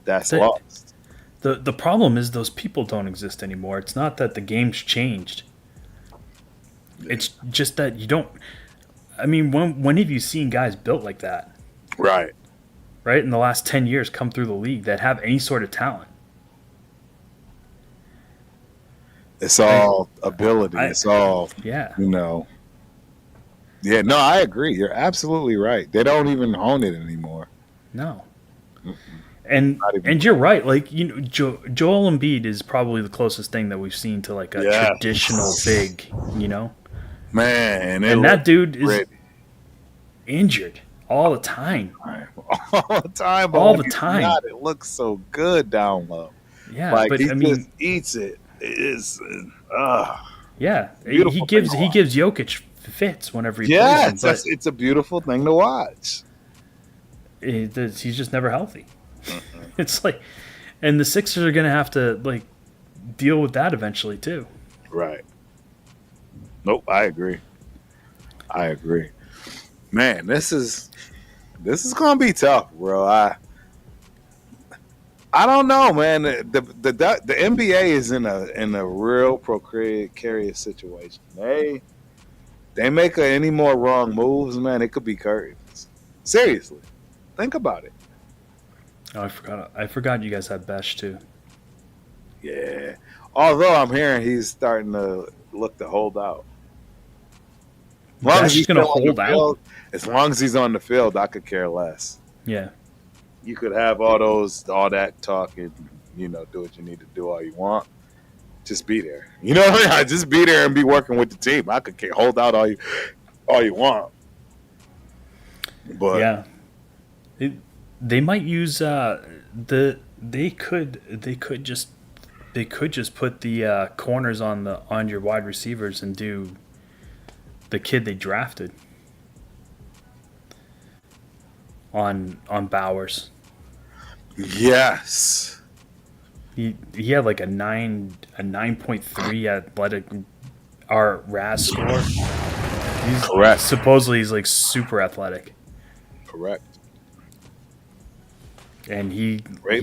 [SPEAKER 1] That's lost.
[SPEAKER 2] The problem is those people don't exist anymore. It's not that the game's changed. It's just that you don't. I mean, when have you seen guys built like that?
[SPEAKER 1] Right.
[SPEAKER 2] Right, in the last 10 years come through the league that have any sort of talent.
[SPEAKER 1] It's all ability. It's all, Yeah, no, I agree. You're absolutely right. They don't even hone it anymore.
[SPEAKER 2] No. And you're right. Like, Joel Embiid is probably the closest thing that we've seen to like a traditional big,
[SPEAKER 1] Man,
[SPEAKER 2] and that dude is injured all the time.
[SPEAKER 1] All the time.
[SPEAKER 2] All the time.
[SPEAKER 1] God, it looks so good down low.
[SPEAKER 2] Yeah,
[SPEAKER 1] like,
[SPEAKER 2] but
[SPEAKER 1] he
[SPEAKER 2] I mean,
[SPEAKER 1] just eats it. It is.
[SPEAKER 2] Yeah, he gives Jokic fits whenever he plays him. But
[SPEAKER 1] it's a beautiful thing to watch.
[SPEAKER 2] He's just never healthy. It's like, and the Sixers are going to have to like deal with that eventually too.
[SPEAKER 1] Right. Nope, I agree. Man, this is going to be tough, bro. I don't know, man. The NBA is in a real precarious situation. They make any more wrong moves, man, it could be curtains. Seriously, think about it.
[SPEAKER 2] Oh, I forgot you guys had Besh too.
[SPEAKER 1] Yeah. Although I'm hearing he's starting to look to hold out. As long as he's going to hold out. As long as he's on the field, I could care less.
[SPEAKER 2] Yeah.
[SPEAKER 1] You could have all that talk and, do what you need to do all you want. Just be there. You know what I mean? Just be there and be working with the team. I could hold out all you want. But
[SPEAKER 2] yeah. They might use they could just put the corners on your wide receivers and do the kid they drafted on Bowers.
[SPEAKER 1] Yes.
[SPEAKER 2] He had like a 9.3 athletic RAS score.
[SPEAKER 1] Correct.
[SPEAKER 2] Supposedly he's like super athletic.
[SPEAKER 1] Correct.
[SPEAKER 2] And he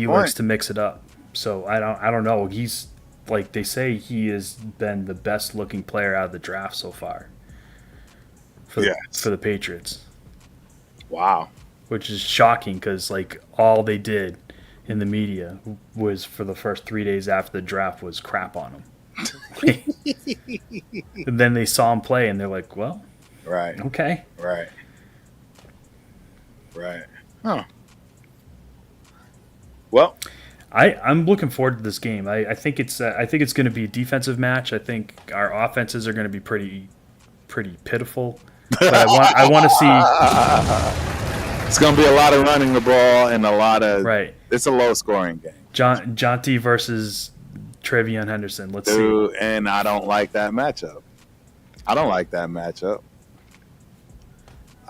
[SPEAKER 2] likes to mix it up. So I don't know. He's like, they say he has been the best looking player out of the draft so far for the Patriots.
[SPEAKER 1] Wow.
[SPEAKER 2] Which is shocking because like all they did in the media was for the first 3 days after the draft was crap on him. And then they saw him play and they're like, well,
[SPEAKER 1] right.
[SPEAKER 2] Okay.
[SPEAKER 1] Right. Huh. Well,
[SPEAKER 2] I'm looking forward to this game. I think it's going to be a defensive match. I think our offenses are going to be pretty pitiful. But I want to see.
[SPEAKER 1] It's going to be a lot of running the ball and a lot of It's a low scoring game.
[SPEAKER 2] Jonty versus Travion Henderson. Let's see.
[SPEAKER 1] And I don't like that matchup. I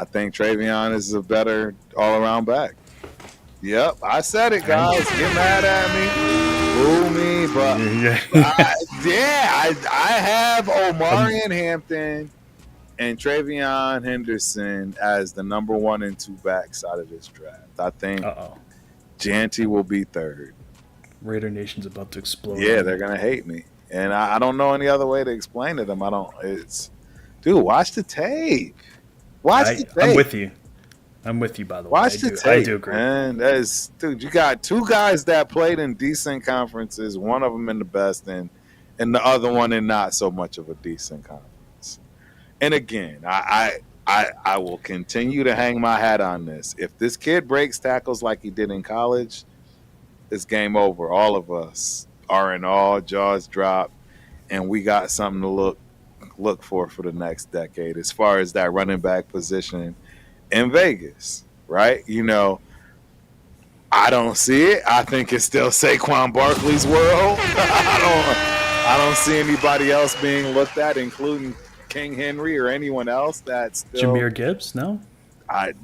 [SPEAKER 1] think Travion is a better all around back. Yep, I said it, guys. Get mad at me, boo me, but I have Omarion Hampton and Travion Henderson as the number 1 and 2 backs out of this draft. I think Janty will be third.
[SPEAKER 2] Raider Nation's about to explode.
[SPEAKER 1] Yeah, they're gonna hate me, and I don't know any other way to explain to them. Dude, watch the tape. Watch the tape.
[SPEAKER 2] I'm with you. By the way.
[SPEAKER 1] Watch the tape. I do agree. Man, you got 2 guys that played in decent conferences. One of them in the best, and the other one in not so much of a decent conference. And again, I will continue to hang my hat on this. If this kid breaks tackles like he did in college, it's game over. All of us are in awe, jaws drop, and we got something to look for the next decade as far as that running back position in Vegas, right? I don't see it. I think it's still Saquon Barkley's world. I don't see anybody else being looked at, including King Henry or anyone else that's still
[SPEAKER 2] Jahmyr Gibbs. No,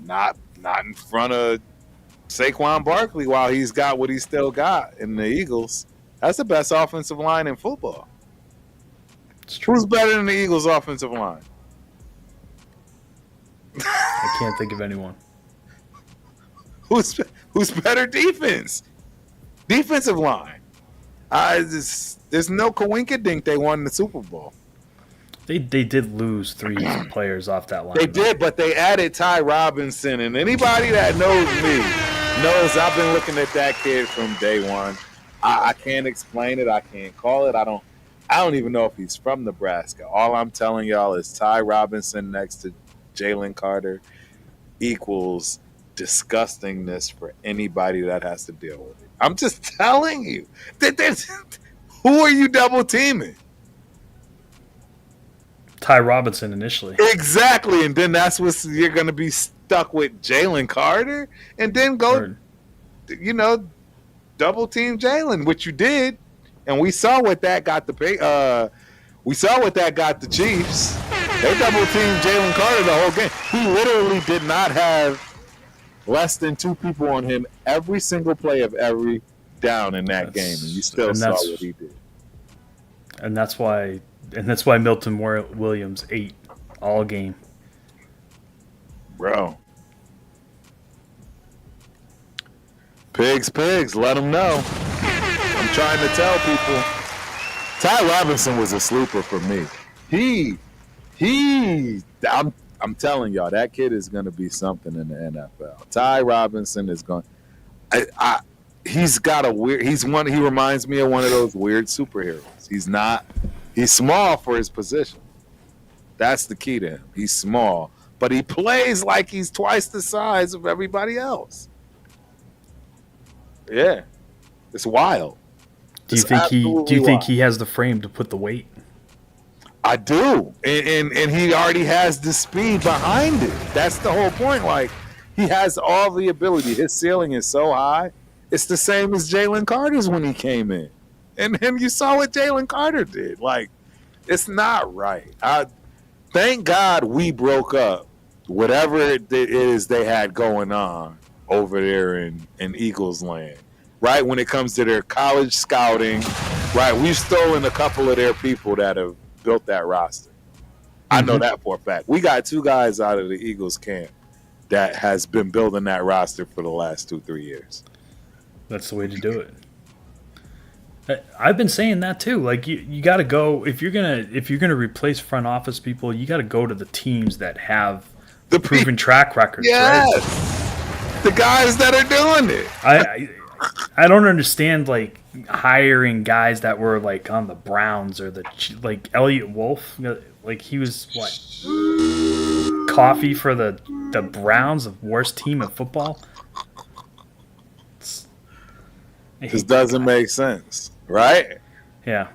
[SPEAKER 1] not in front of Saquon Barkley while he's got what he still got in the Eagles. That's the best offensive line in football. Who's better than the Eagles' offensive line?
[SPEAKER 2] I can't think of anyone.
[SPEAKER 1] Who's better defense? Defensive line. There's no coinkydink they won the Super Bowl.
[SPEAKER 2] They did lose 3 players off that line.
[SPEAKER 1] They did, but they added Ty Robinson, and anybody that knows me knows I've been looking at that kid from day one. I can't explain it. I can't call it. I don't even know if he's from Nebraska. All I'm telling y'all is Ty Robinson next to Jalen Carter equals disgustingness for anybody that has to deal with it. I'm just telling you. Who are you double teaming?
[SPEAKER 2] Ty Robinson initially.
[SPEAKER 1] Exactly, and then that's what you're going to be stuck with Jalen Carter, and then go, double team Jalen, which you did, and we saw what that got the Chiefs. They double teamed Jalen Carter the whole game. He literally did not have less than 2 people on him every single play of every down in that game, and you still saw what he did.
[SPEAKER 2] And that's why Milton Williams ate all game.
[SPEAKER 1] Bro. Pigs, let them know. I'm trying to tell people. Ty Robinson was a sleeper for me. I'm telling y'all, that kid is going to be something in the NFL. Ty Robinson is going. He's got a weird. He reminds me of one of those weird superheroes. He's small for his position. That's the key to him. He's small, but he plays like he's twice the size of everybody else. Yeah, it's wild.
[SPEAKER 2] Do you think he has the frame to put the weight?
[SPEAKER 1] I do, and he already has the speed behind it. That's the whole point. Like, he has all the ability. His ceiling is so high. It's the same as Jalen Carter's when he came in, and you saw what Jalen Carter did. Like, it's not right. Thank God we broke up whatever it is they had going on over there in Eagles land. Right, when it comes to their college scouting, right, we've stolen a couple of their people that have built that roster. I know that for a fact. We got 2 guys out of the Eagles camp that has been building that roster for the last 2-3 years.
[SPEAKER 2] That's the way to do it. I've been saying that too. Like, you got to go if you're gonna replace front office people. You got to go to the teams that have the proven track records.
[SPEAKER 1] Yes,
[SPEAKER 2] right?
[SPEAKER 1] The guys that are doing it.
[SPEAKER 2] I don't understand, like, hiring guys that were, like, on the Browns or like Elliott Wolf. Like, he was coffee for the Browns, the worst team in football.
[SPEAKER 1] This doesn't make sense, right?
[SPEAKER 2] Yeah.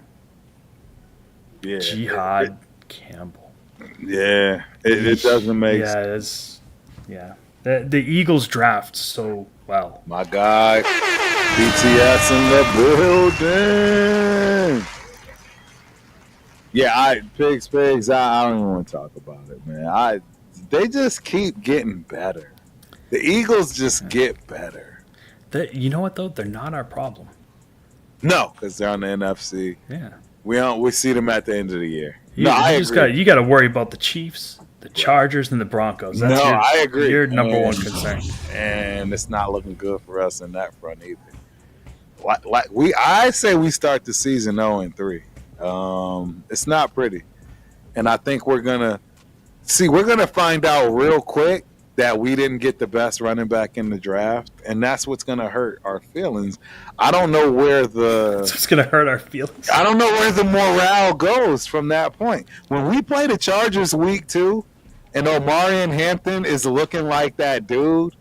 [SPEAKER 2] Jihad Campbell.
[SPEAKER 1] Yeah, it doesn't make
[SPEAKER 2] sense. The Eagles draft so well.
[SPEAKER 1] My guy, BTS in the building. Yeah, pigs. I don't even want to talk about it, man. They just keep getting better. The Eagles just get better.
[SPEAKER 2] You know what though? They're not our problem.
[SPEAKER 1] No, because they're on the NFC.
[SPEAKER 2] Yeah.
[SPEAKER 1] We see them at the end of the year.
[SPEAKER 2] You got to worry about the Chiefs, the Chargers, and the Broncos.
[SPEAKER 1] I agree.
[SPEAKER 2] Your number one concern,
[SPEAKER 1] and it's not looking good for us in that front either. I say we start the season 0-3. It's not pretty, and I think we're gonna find out real quick that we didn't get the best running back in the draft, and that's what's gonna hurt our feelings. I don't know where
[SPEAKER 2] it's gonna hurt our feelings.
[SPEAKER 1] I don't know where the morale goes from that point. When we play the Chargers week 2, and Omarion Hampton is looking like that dude,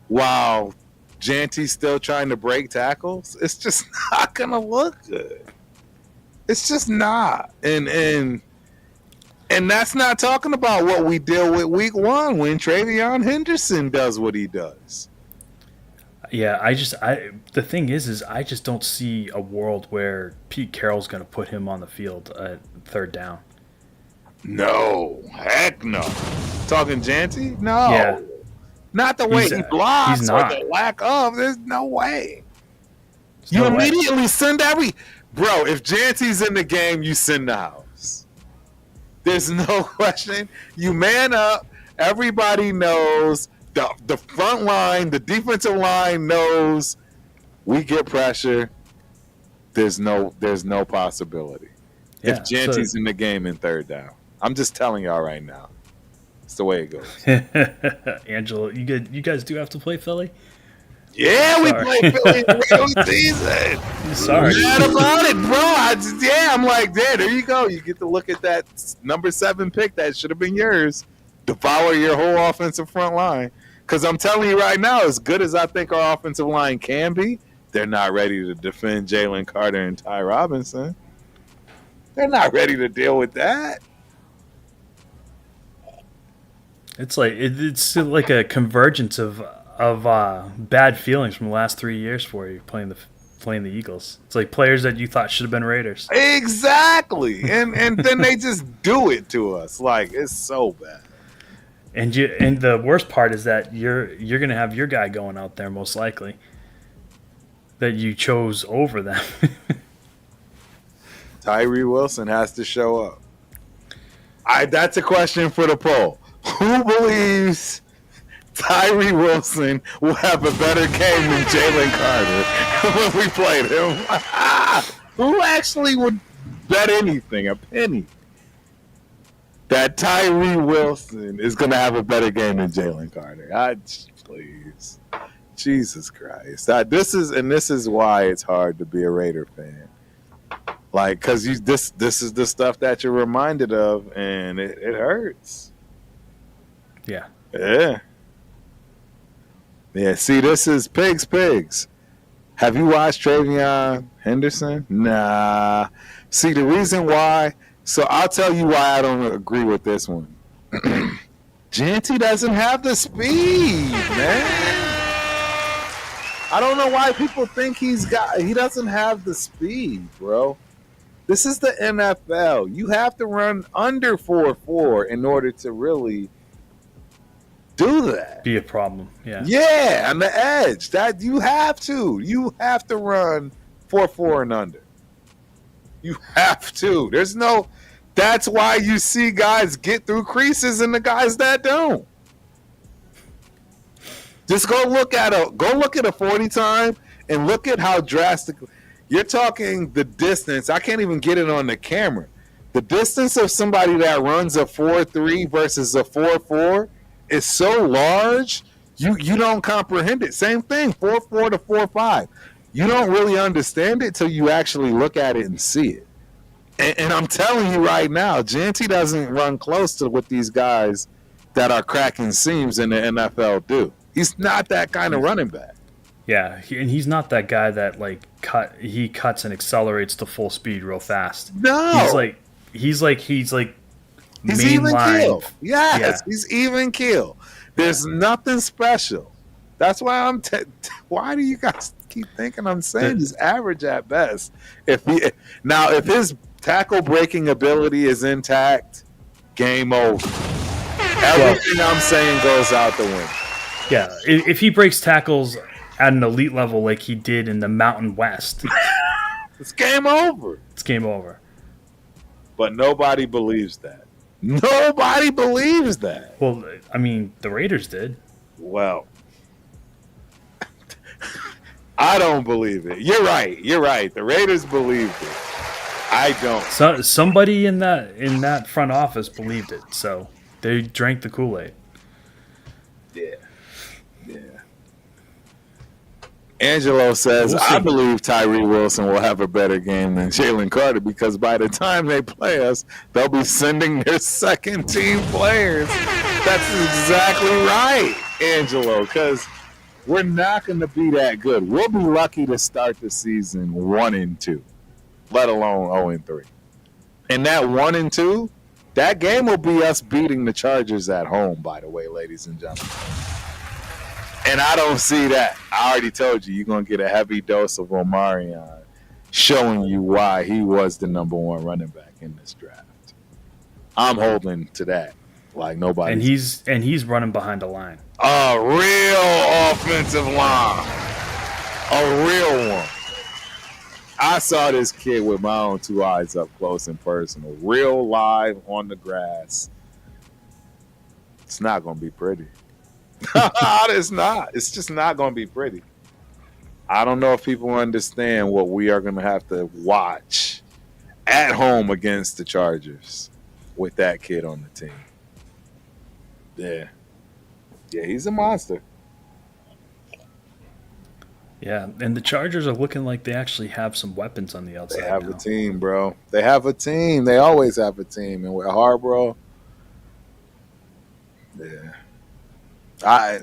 [SPEAKER 1] while Janty's still trying to break tackles, it's just not gonna look good. It's just not. And that's not talking about what we deal with week 1 when Travion Henderson does what he does.
[SPEAKER 2] Yeah, the thing is I just don't see a world where Pete Carroll's going to put him on the field at third down.
[SPEAKER 1] No, heck no. Talking Janty? No.
[SPEAKER 2] Yeah.
[SPEAKER 1] Not the way he blocks or the lack of. There's no way. You immediately send Bro, if Janty's in the game, you send the house. There's no question. You man up. Everybody knows. The front line, the defensive line knows we get pressure. There's no possibility. Yeah, if Janty's in the game in third down. I'm just telling y'all right now. It's the way it goes.
[SPEAKER 2] Angela, you guys do have to play Philly?
[SPEAKER 1] Yeah, we play Philly in the regular season.
[SPEAKER 2] Sorry.
[SPEAKER 1] Mad about it, bro. I'm like, there you go. You get to look at that number 7 pick that should have been yours. Devour your whole offensive front line. Because I'm telling you right now, as good as I think our offensive line can be, they're not ready to defend Jalen Carter and Ty Robinson. They're not ready to deal with that.
[SPEAKER 2] It's like a convergence of bad feelings from the last 3 years for you playing the Eagles. It's like players that you thought should have been Raiders.
[SPEAKER 1] Exactly, and then they just do it to us. Like, it's so bad.
[SPEAKER 2] And the worst part is that you're gonna have your guy going out there most likely that you chose over them.
[SPEAKER 1] Tyree Wilson has to show up. That's a question for the poll. Who believes Tyree Wilson will have a better game than Jalen Carter when we played him? Who actually would bet anything, a penny, that Tyree Wilson is going to have a better game than Jalen Carter? Please. Jesus Christ. This is why it's hard to be a Raider fan. Like, because this is the stuff that you're reminded of, and it hurts.
[SPEAKER 2] Yeah.
[SPEAKER 1] Yeah. Yeah, see, this is Pigs. Have you watched Travion Henderson? Nah. See, the reason why, so I'll tell you why I don't agree with this one. Janty doesn't have the speed, man. I don't know why people think he doesn't have the speed, bro. This is the NFL. You have to run under 4.4 in order to really do that.
[SPEAKER 2] Be a problem. Yeah.
[SPEAKER 1] Yeah, on the edge. That you have to. You have to run 4.4 and under. You have to. That's why you see guys get through creases and the guys that don't. Just go look at a 40 time and look at how drastically you're talking the distance. I can't even get it on the camera. The distance of somebody that runs a 4.3 versus a 4.4 is so large, you don't comprehend it. Same thing, 4.4 to 4.5. You don't really understand it till you actually look at it and see it. And I'm telling you right now, Janty doesn't run close to what these guys that are cracking seams in the NFL do. He's not that kind of running back.
[SPEAKER 2] Yeah, and he's not that guy that he cuts and accelerates to full speed real fast.
[SPEAKER 1] No,
[SPEAKER 2] he's
[SPEAKER 1] even keel. Yes, he's even keel. There's nothing special. That's why why do you guys keep thinking I'm saying he's average at best? If his tackle breaking ability is intact, game over. Everything I'm saying goes out the window.
[SPEAKER 2] Yeah, if he breaks tackles at an elite level like he did in the Mountain West,
[SPEAKER 1] it's game over.
[SPEAKER 2] It's game over.
[SPEAKER 1] But nobody believes that. Nobody believes that.
[SPEAKER 2] Well, I mean, the Raiders did.
[SPEAKER 1] Well, I don't believe it. You're right. You're right. The Raiders believed it. I don't.
[SPEAKER 2] So, somebody in that front office believed it, so they drank the Kool-Aid.
[SPEAKER 1] Yeah. Yeah. Angelo says, I believe Tyree Wilson will have a better game than Jalen Carter because by the time they play us, they'll be sending their second team players. That's exactly right, Angelo, because we're not going to be that good. We'll be lucky to start the season 1-2, let alone 0-3. And that 1-2, that game will be us beating the Chargers at home, by the way, ladies and gentlemen. And I don't see that. I already told you, you're going to get a heavy dose of Omarion showing you why he was the number one running back in this draft. I'm holding to that like nobody.
[SPEAKER 2] And he's running behind the line.
[SPEAKER 1] A real offensive line. A real one. I saw this kid with my own two eyes up close and personal. Real live on the grass. It's not going to be pretty. It's not. It's just not going to be pretty. I don't know if people understand what we are going to have to watch at home against the Chargers with that kid on the team. Yeah. Yeah, he's a monster.
[SPEAKER 2] Yeah, and the Chargers are looking like they actually have some weapons on the outside.
[SPEAKER 1] They have a team, bro. They have a team. They always have a team. And with Harborough, yeah. I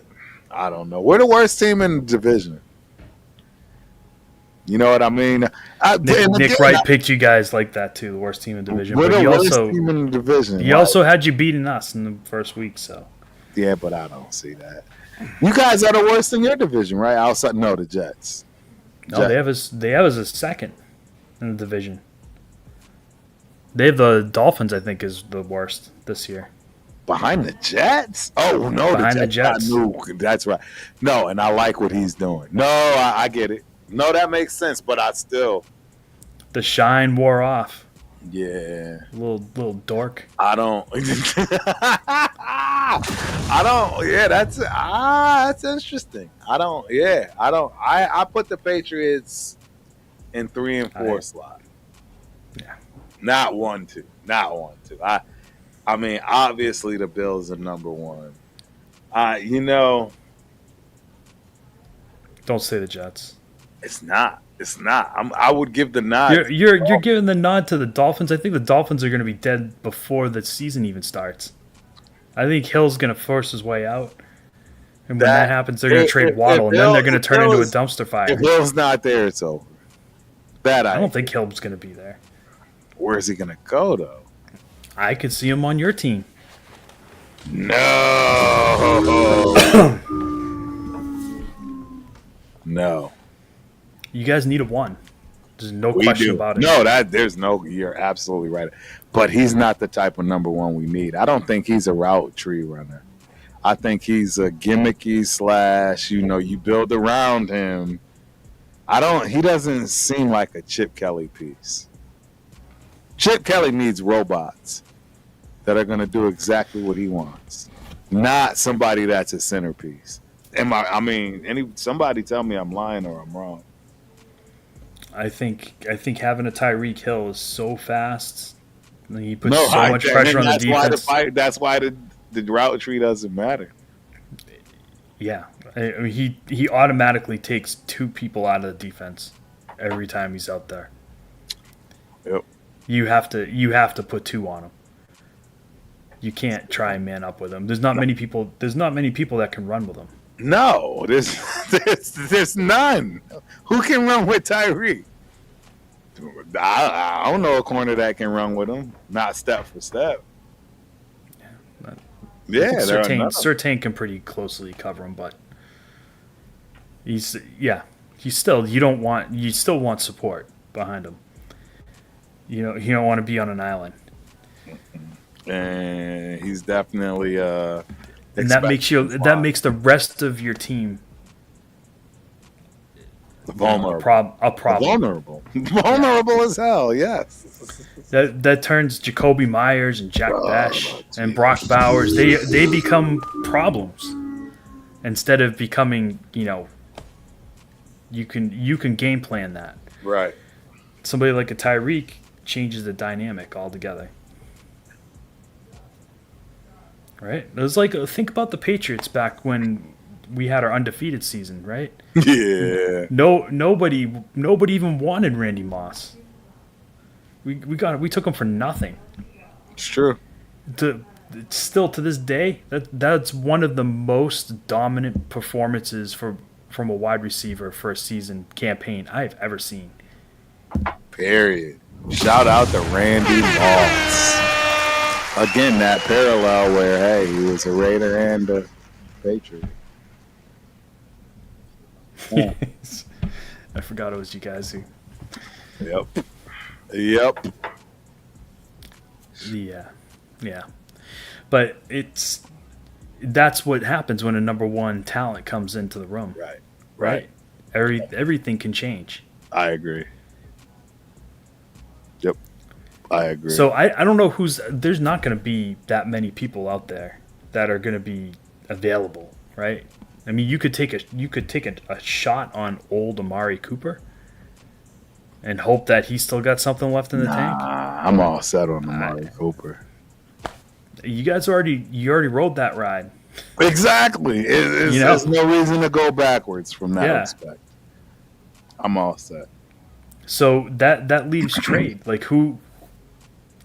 [SPEAKER 1] don't know. We're the worst team in the division. You know what I mean?
[SPEAKER 2] Nick Wright picked you guys like that too, the worst team in the division.
[SPEAKER 1] We're
[SPEAKER 2] but
[SPEAKER 1] the worst team in the division.
[SPEAKER 2] He also had you beating us in the first week, so.
[SPEAKER 1] Yeah, but I don't see that. You guys are the worst in your division, right? Outside, no, the Jets.
[SPEAKER 2] No, they have us a second in the division. They have the Dolphins, I think, is the worst this year.
[SPEAKER 1] Behind the Jets? Oh, no,
[SPEAKER 2] behind the Jets.
[SPEAKER 1] That's right. No, and I like what he's doing. No, I get it. No, that makes sense, but I still.
[SPEAKER 2] The shine wore off.
[SPEAKER 1] Yeah.
[SPEAKER 2] Little dork.
[SPEAKER 1] I don't. I don't. Yeah, that's interesting. I don't. Yeah, I don't. I put the Patriots in 3 and 4 slot.
[SPEAKER 2] Yeah.
[SPEAKER 1] Not 1-2. Not 1-2. I mean, obviously the Bills are number one.
[SPEAKER 2] Don't say the Jets.
[SPEAKER 1] It's not. It's not. I would give the nod.
[SPEAKER 2] You're giving the nod to the Dolphins. I think the Dolphins are going to be dead before the season even starts. I think Hill's going to force his way out. And when that happens, they're going to trade Waddle, and then they're going to turn into a dumpster fire.
[SPEAKER 1] If Hill's not there, it's over.
[SPEAKER 2] I don't think Hill's going to be there.
[SPEAKER 1] Where's he going to go, though?
[SPEAKER 2] I could see him on your team.
[SPEAKER 1] No. No.
[SPEAKER 2] You guys need a one. There's no question about it.
[SPEAKER 1] No, you're absolutely right. But he's not the type of number one we need. I don't think he's a route tree runner. I think he's a gimmicky / you build around him. He doesn't seem like a Chip Kelly piece. Chip Kelly needs robots that are going to do exactly what he wants, not somebody that's a centerpiece. Somebody tell me I'm lying or I'm wrong.
[SPEAKER 2] I think having a Tyreek Hill is so fast. He puts so much pressure on the defense.
[SPEAKER 1] That's why the route tree doesn't matter.
[SPEAKER 2] Yeah, I mean, he automatically takes 2 people out of the defense every time he's out there.
[SPEAKER 1] Yep.
[SPEAKER 2] You have to put 2 on him. You can't try and man up with him. There's not many people that can run with him.
[SPEAKER 1] No, there's none. Who can run with Tyreek? I don't know a corner that can run with him. Not step for step. Yeah,
[SPEAKER 2] Surtain can pretty closely cover him, but you still want support behind him. You don't want to be on an island.
[SPEAKER 1] And he's definitely
[SPEAKER 2] and that makes the rest of your team
[SPEAKER 1] Vulnerable.
[SPEAKER 2] A problem.
[SPEAKER 1] Vulnerable as hell. Yes.
[SPEAKER 2] That turns Jacoby Myers and Jack Besh and
[SPEAKER 1] geez.
[SPEAKER 2] Brock Bowers. They become problems instead of becoming, you can game plan that.
[SPEAKER 1] Right.
[SPEAKER 2] Somebody like a Tyreek changes the dynamic altogether. Right? It was like, think about the Patriots back when we had our undefeated season, right?
[SPEAKER 1] Yeah.
[SPEAKER 2] Nobody even wanted Randy Moss. We took him for nothing.
[SPEAKER 1] It's true.
[SPEAKER 2] Still to this day, that's one of the most dominant performances from a wide receiver for a season campaign I've ever seen.
[SPEAKER 1] Period. Shout out to Randy Moss. Again, that parallel where, hey, he was a Raider and a Patriot.
[SPEAKER 2] Yeah. I forgot it was you guys who.
[SPEAKER 1] Yep.
[SPEAKER 2] Yeah. But that's what happens when a number one talent comes into the room. Right. Everything can change.
[SPEAKER 1] I agree. Yep. I agree.
[SPEAKER 2] So I don't know there's not going to be that many people out there that are going to be available, right? I mean, you could take a shot on old Amari Cooper and hope that he's still got something left in the tank.
[SPEAKER 1] I'm all set on Amari Cooper.
[SPEAKER 2] You guys already rode that ride.
[SPEAKER 1] Exactly. There's no reason to go backwards from that respect. I'm all set.
[SPEAKER 2] So that leaves trade. Like who?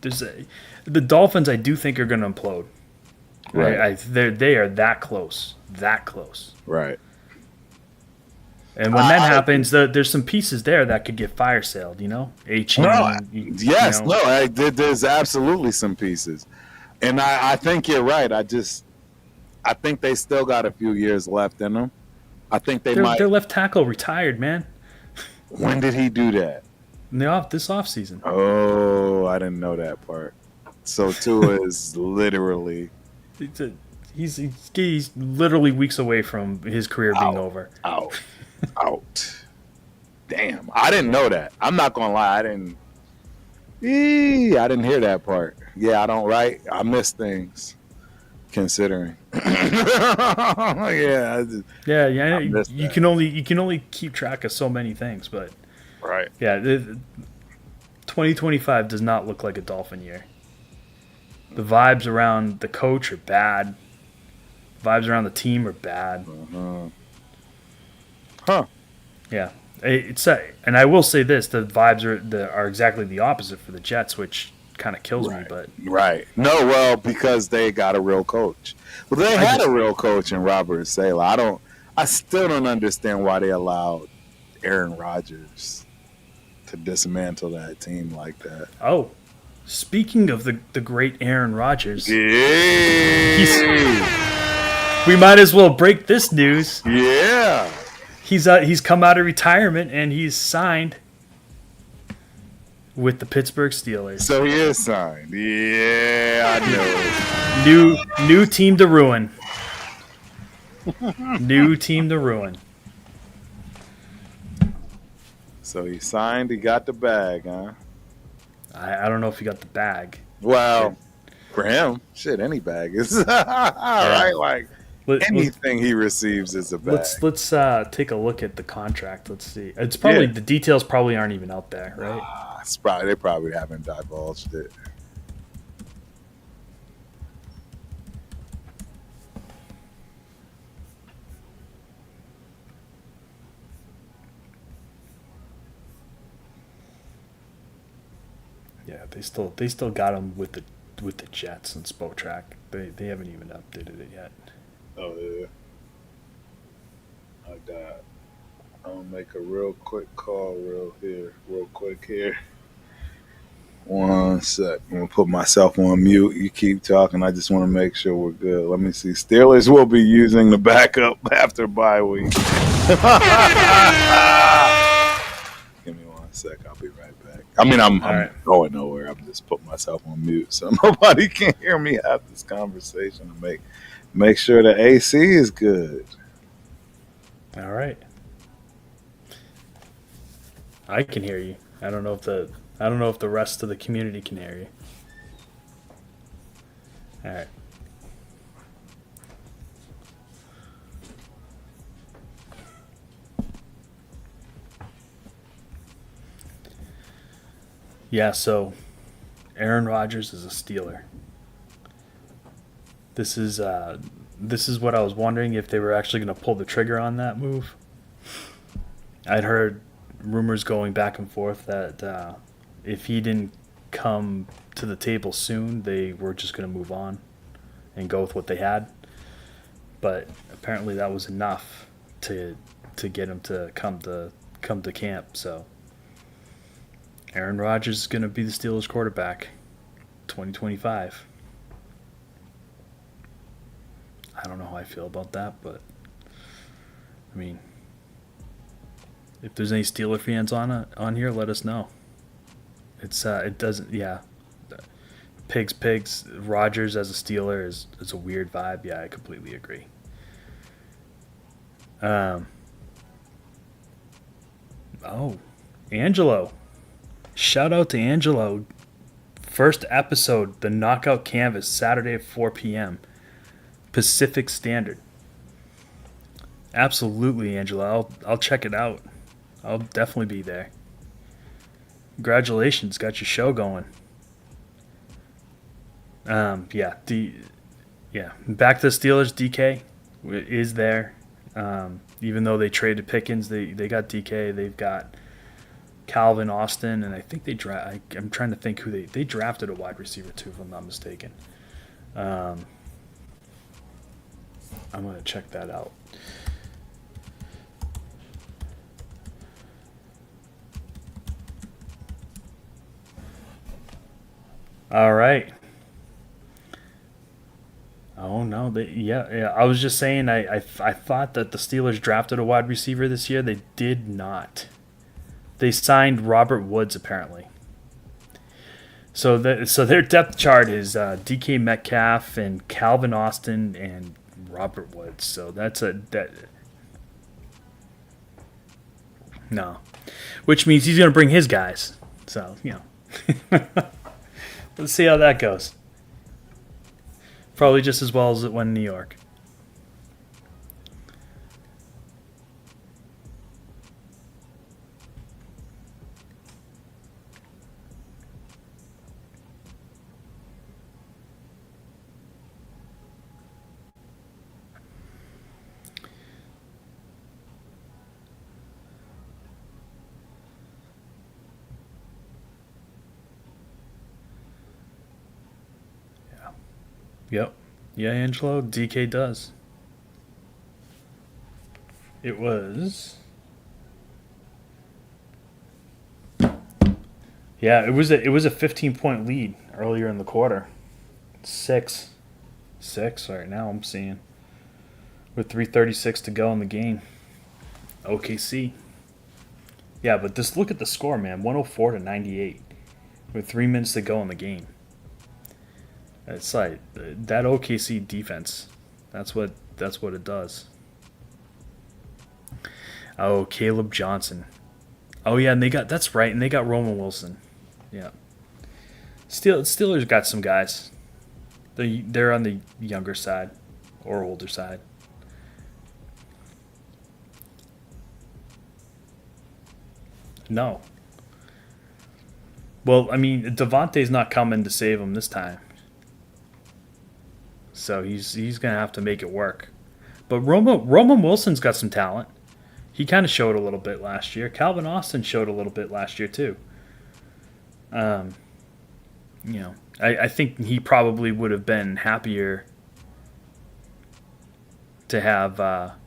[SPEAKER 2] The Dolphins, I do think, are going to implode. Right. They are that close.
[SPEAKER 1] Right.
[SPEAKER 2] And when that happens, there's some pieces there that could get fire sailed.
[SPEAKER 1] There's absolutely some pieces, and I think you're right. I think they still got a few years left in them. I think their
[SPEAKER 2] left tackle retired, man.
[SPEAKER 1] When did he do that?
[SPEAKER 2] This offseason.
[SPEAKER 1] Oh, I didn't know that part. So Tua is literally.
[SPEAKER 2] He's literally weeks away from his career being over.
[SPEAKER 1] Out. Damn, I didn't know that. I'm not gonna lie, I didn't hear that part. Yeah, I miss things. Considering.
[SPEAKER 2] Yeah. You can only keep track of so many things, but.
[SPEAKER 1] Right.
[SPEAKER 2] Yeah, 2025 does not look like a Dolphin year. The vibes around the coach are bad. Vibes around the team are bad.
[SPEAKER 1] Huh.
[SPEAKER 2] Yeah. And I will say this, the vibes are exactly the opposite for the Jets, which kind of kills me. But
[SPEAKER 1] Right. No, well, because they got a real coach. Well, they had a real coach in Robert Saleh. I still don't understand why they allowed Aaron Rodgers to dismantle that team like that.
[SPEAKER 2] Oh, speaking of the great Aaron Rodgers, we might as well break this news.
[SPEAKER 1] Yeah,
[SPEAKER 2] he's come out of retirement and he's signed with the Pittsburgh Steelers.
[SPEAKER 1] So he is signed. Yeah, I know.
[SPEAKER 2] New team to ruin. New team to ruin.
[SPEAKER 1] So he signed. He got the bag, huh?
[SPEAKER 2] I don't know if he got the bag.
[SPEAKER 1] Well, for him, any bag is all right. Like anything he receives is a bag.
[SPEAKER 2] Let's take a look at the contract. Let's see. It's probably the details probably aren't even out there, right?
[SPEAKER 1] They probably haven't divulged it.
[SPEAKER 2] Yeah, they still got him with the Jets and Spotrac. They haven't even updated it yet.
[SPEAKER 1] Oh yeah. Like that. I'll make a real quick call real quick here. 1 sec. I'm gonna put myself on mute. You keep talking. I just want to make sure we're good. Let me see. Steelers will be using the backup after bye week. Give me 1 sec. I'll be right back. I mean, I'm going nowhere. I'm just putting myself on mute so nobody can hear me have this conversation to make sure the AC is good.
[SPEAKER 2] All right. I can hear you. I don't know if the rest of the community can hear you. All right. Yeah, so Aaron Rodgers is a Steeler. This is what I was wondering, if they were actually going to pull the trigger on that move. I'd heard rumors going back and forth that if he didn't come to the table soon, they were just going to move on and go with what they had. But apparently that was enough to get him to come to camp. So Aaron Rodgers is going to be the Steelers quarterback 2025. I don't know how I feel about that, but I mean, if there's any Steeler fans on here, let us know. It doesn't, yeah. Pigs. Rodgers as a Steeler is a weird vibe. Yeah, I completely agree. Angelo. Shout out to Angelo. First episode, the Knockout Canvas, Saturday at 4 p.m. Pacific Standard. Absolutely, Angelo. I'll check it out. I'll definitely be there. Congratulations, got your show going. Back to the Steelers. DK is there. Even though they traded Pickens, they got DK. They've got Calvin Austin, and I think I'm trying to think who they drafted a wide receiver too, if I'm not mistaken. I'm gonna check that out. All right. Oh no, I was just saying I thought that the Steelers drafted a wide receiver this year. They did not. They signed Robert Woods apparently. So their depth chart is DK Metcalf and Calvin Austin and Robert Woods. So no, which means he's going to bring his guys. So let's see how that goes. Probably just as well as it went in New York. Yep. Yeah, Angelo, DK does. It was... Yeah, it was a 15-point lead earlier in the quarter. 6 right now I'm seeing. With 3:36 to go in the game. OKC. Yeah, but just look at the score, man. 104-98. With 3 minutes to go in the game. It's like that OKC defense. That's what it does. Oh, Caleb Johnson. Oh yeah, and that's right, and they got Roman Wilson. Yeah. Steelers got some guys. They're on the younger side or older side. No. Well, I mean, Devontae's not coming to save him this time. So he's going to have to make it work. But Roman Wilson's got some talent. He kind of showed a little bit last year. Calvin Austin showed a little bit last year too. I think he probably would have been happier to have... are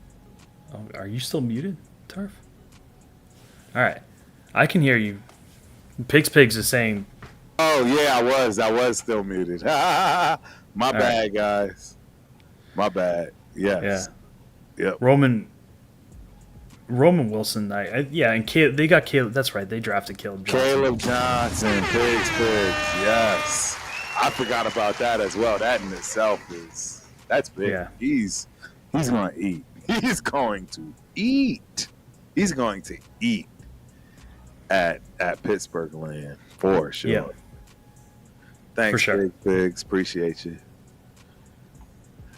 [SPEAKER 2] you still muted, Turf? All right. I can hear you. Pigs is saying...
[SPEAKER 1] Oh, yeah, I was still muted. My bad, guys. My bad. Yes.
[SPEAKER 2] Yeah.
[SPEAKER 1] Yep.
[SPEAKER 2] Roman Wilson. And Caleb, they got Caleb. That's right. They drafted Caleb Johnson.
[SPEAKER 1] Caleb Johnson. Pigs. Yes. I forgot about that as well. That in itself that's big.
[SPEAKER 2] Yeah.
[SPEAKER 1] He's going to eat. He's going to eat. He's going to eat. at Pittsburgh land for sure.
[SPEAKER 2] Yeah.
[SPEAKER 1] Thanks,
[SPEAKER 2] For sure.
[SPEAKER 1] Big Pigs. Appreciate you.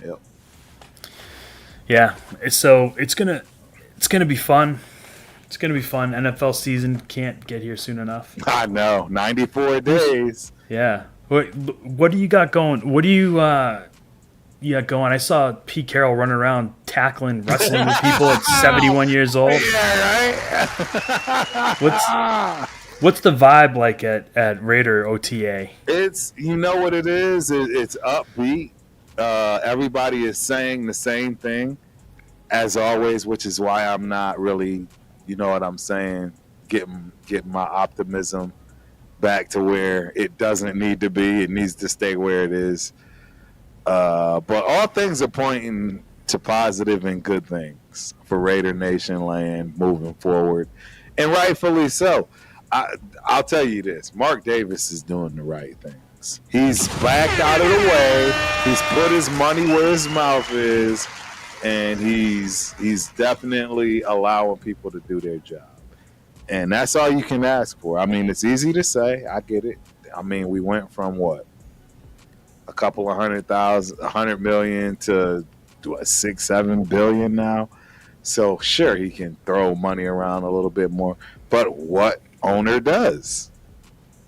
[SPEAKER 1] Yep.
[SPEAKER 2] Yeah. So it's gonna be fun. It's gonna be fun. NFL season can't get here soon enough.
[SPEAKER 1] I know. 94 days.
[SPEAKER 2] Yeah. What do you got going? What do you got going? I saw Pete Carroll running around tackling, wrestling with people at 71 years old.
[SPEAKER 1] Yeah, right.
[SPEAKER 2] What's the vibe like at Raider OTA?
[SPEAKER 1] It's, you know what it is? It's upbeat. Everybody is saying the same thing as always, which is why I'm not really, you know what I'm saying, getting my optimism back to where it doesn't need to be. It needs to stay where it is. But all things are pointing to positive and good things for Raider Nation land moving forward, and rightfully so. I'll tell you this: Mark Davis is doing the right things. He's backed out of the way. He's put his money where his mouth is, and he's definitely allowing people to do their job. And that's all you can ask for. I mean, it's easy to say. I get it. I mean, we went from what? A couple of 100 million to what, 6-7 billion now. So sure, he can throw money around a little bit more, but what owner does,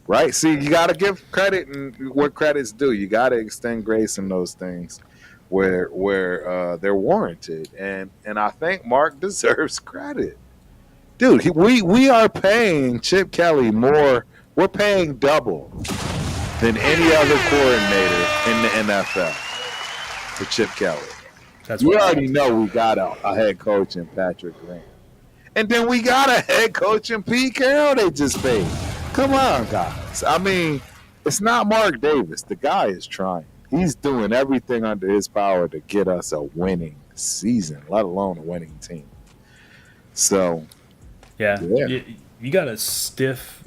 [SPEAKER 1] right? See, you got to give credit and what credit's due. You got to extend grace in those things where they're warranted, and I think Mark deserves credit, dude. We are paying Chip Kelly more. We're paying double than any other coordinator in the NFL for Chip Kelly. We already know we got a head coach in Patrick Graham. And then we got a head coach in Pete Carroll they just paid. Come on, guys. I mean, it's not Mark Davis. The guy is trying. He's doing everything under his power to get us a winning season, let alone a winning team. So,
[SPEAKER 2] yeah. You got a stiff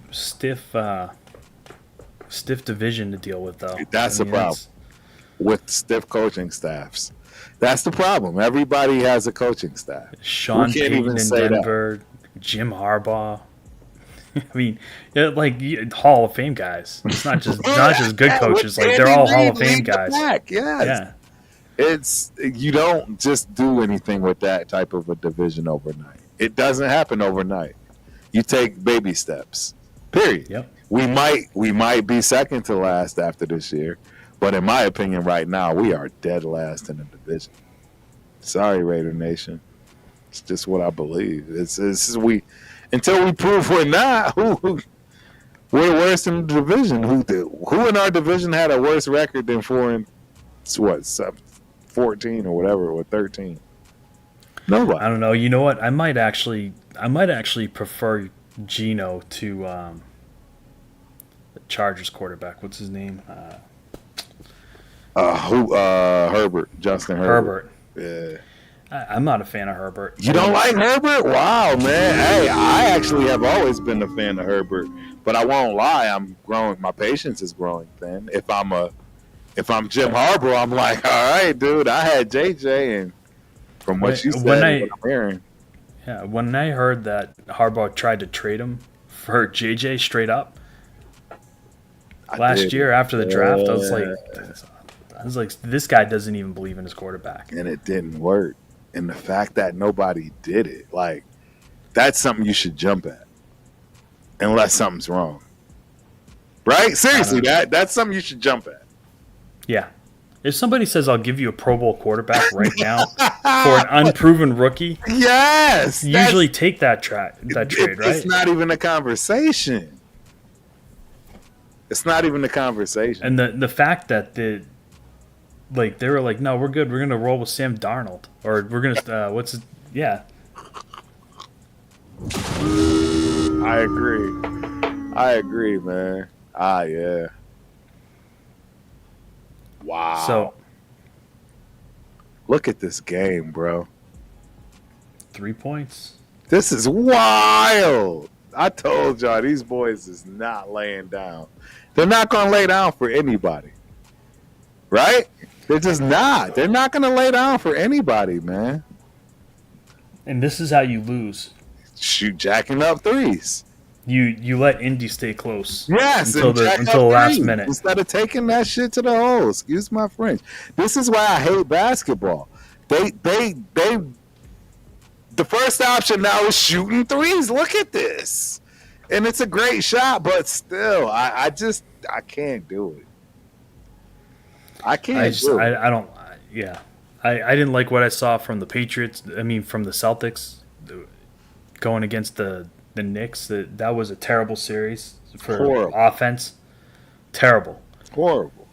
[SPEAKER 2] division to deal with, though.
[SPEAKER 1] That's the problem with stiff coaching staffs. That's the problem. Everybody has a coaching staff.
[SPEAKER 2] Sean Payton in Denver, Jim Harbaugh. I mean, like Hall of Fame guys. It's not just good coaches. Like they're all Hall of Fame guys.
[SPEAKER 1] Yes. Yeah. It's, you don't just do anything with that type of a division overnight. It doesn't happen overnight. You take baby steps. Period.
[SPEAKER 2] Yep.
[SPEAKER 1] We might be second to last after this year, but in my opinion, right now we are dead last in the division. Sorry, Raider Nation. It's just what I believe. It's until we prove we're not. We're worse in the division. Who in our division had a worse record than 14 or whatever, or 13? Nobody.
[SPEAKER 2] I don't know. You know what? I might actually prefer Geno to the Chargers quarterback. What's his name?
[SPEAKER 1] Herbert. Justin Herbert.
[SPEAKER 2] Yeah. I'm not a fan of Herbert.
[SPEAKER 1] You don't like Herbert? Wow, man. Hey, I actually have always been a fan of Herbert, but I won't lie. I'm growing. My patience is growing thin. If I'm Jim Harbaugh, I'm like, all right, dude. I had JJ, and from what you said, what I'm hearing.
[SPEAKER 2] Yeah, when I heard that Harbaugh tried to trade him for JJ straight up last year after the draft, I was like, this guy doesn't even believe in his quarterback,
[SPEAKER 1] and it didn't work. And the fact that nobody did it, like, that's something you should jump at, unless something's wrong, right? Seriously, that's something you should jump at.
[SPEAKER 2] Yeah. If somebody says, I'll give you a Pro Bowl quarterback right now for an unproven rookie,
[SPEAKER 1] yes,
[SPEAKER 2] you usually take that trade, right?
[SPEAKER 1] It's not even a conversation. It's not even a conversation.
[SPEAKER 2] And the fact that they were like, no, we're good. We're going to roll with Sam Darnold. Or we're going to, yeah.
[SPEAKER 1] I agree, man. Yeah. Wow.
[SPEAKER 2] So,
[SPEAKER 1] look at this game, bro.
[SPEAKER 2] 3 points.
[SPEAKER 1] This is wild. I told y'all, these boys is not laying down. They're not going to lay down for anybody. Right? They're just not. They're not going to lay down for anybody, man.
[SPEAKER 2] And this is how you lose.
[SPEAKER 1] Jacking up threes.
[SPEAKER 2] You let Indy stay close.
[SPEAKER 1] Yes,
[SPEAKER 2] until
[SPEAKER 1] and
[SPEAKER 2] the
[SPEAKER 1] jack
[SPEAKER 2] until
[SPEAKER 1] up
[SPEAKER 2] the last
[SPEAKER 1] threes
[SPEAKER 2] minute.
[SPEAKER 1] instead of taking that shit to the hole. Excuse my French. This is why I hate basketball. They. The first option now is shooting threes. Look at this, and it's a great shot, but still, I can't do it. I can't do it.
[SPEAKER 2] I don't. Yeah, I didn't like what I saw from the Patriots. I mean, from the Celtics going against the Knicks. That was a terrible series for
[SPEAKER 1] Horrible,
[SPEAKER 2] offense. Terrible.
[SPEAKER 1] horrible.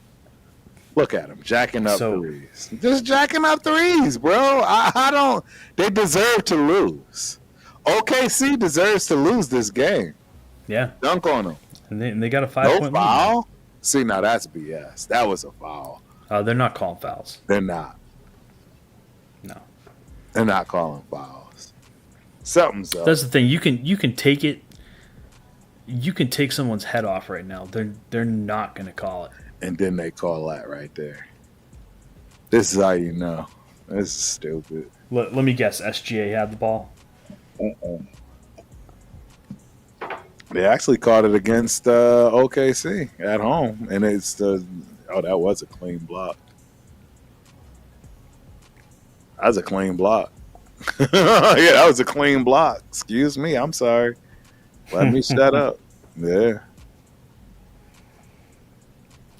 [SPEAKER 1] Look at him jacking up
[SPEAKER 2] So
[SPEAKER 1] threes. Just jacking up threes, bro. I don't. They deserve to lose. OKC deserves to lose this game.
[SPEAKER 2] yeah,
[SPEAKER 1] Dunk on them.
[SPEAKER 2] and they got a
[SPEAKER 1] No
[SPEAKER 2] 5-point lead.
[SPEAKER 1] foul. See, now that's BS. That was a foul.
[SPEAKER 2] They're not calling fouls.
[SPEAKER 1] They're not.
[SPEAKER 2] No.
[SPEAKER 1] They're not calling fouls. Something's up.
[SPEAKER 2] That's the thing. You can take it. You can take someone's head off right now. They're not going to call it.
[SPEAKER 1] And then they call that right there. This is how you know. This is stupid.
[SPEAKER 2] Let me guess. SGA had the ball.
[SPEAKER 1] They actually caught it against OKC at home, and it's that was a clean block. That was a clean block. Yeah, that was a clean block. Excuse me. I'm sorry. Let me shut up. Yeah.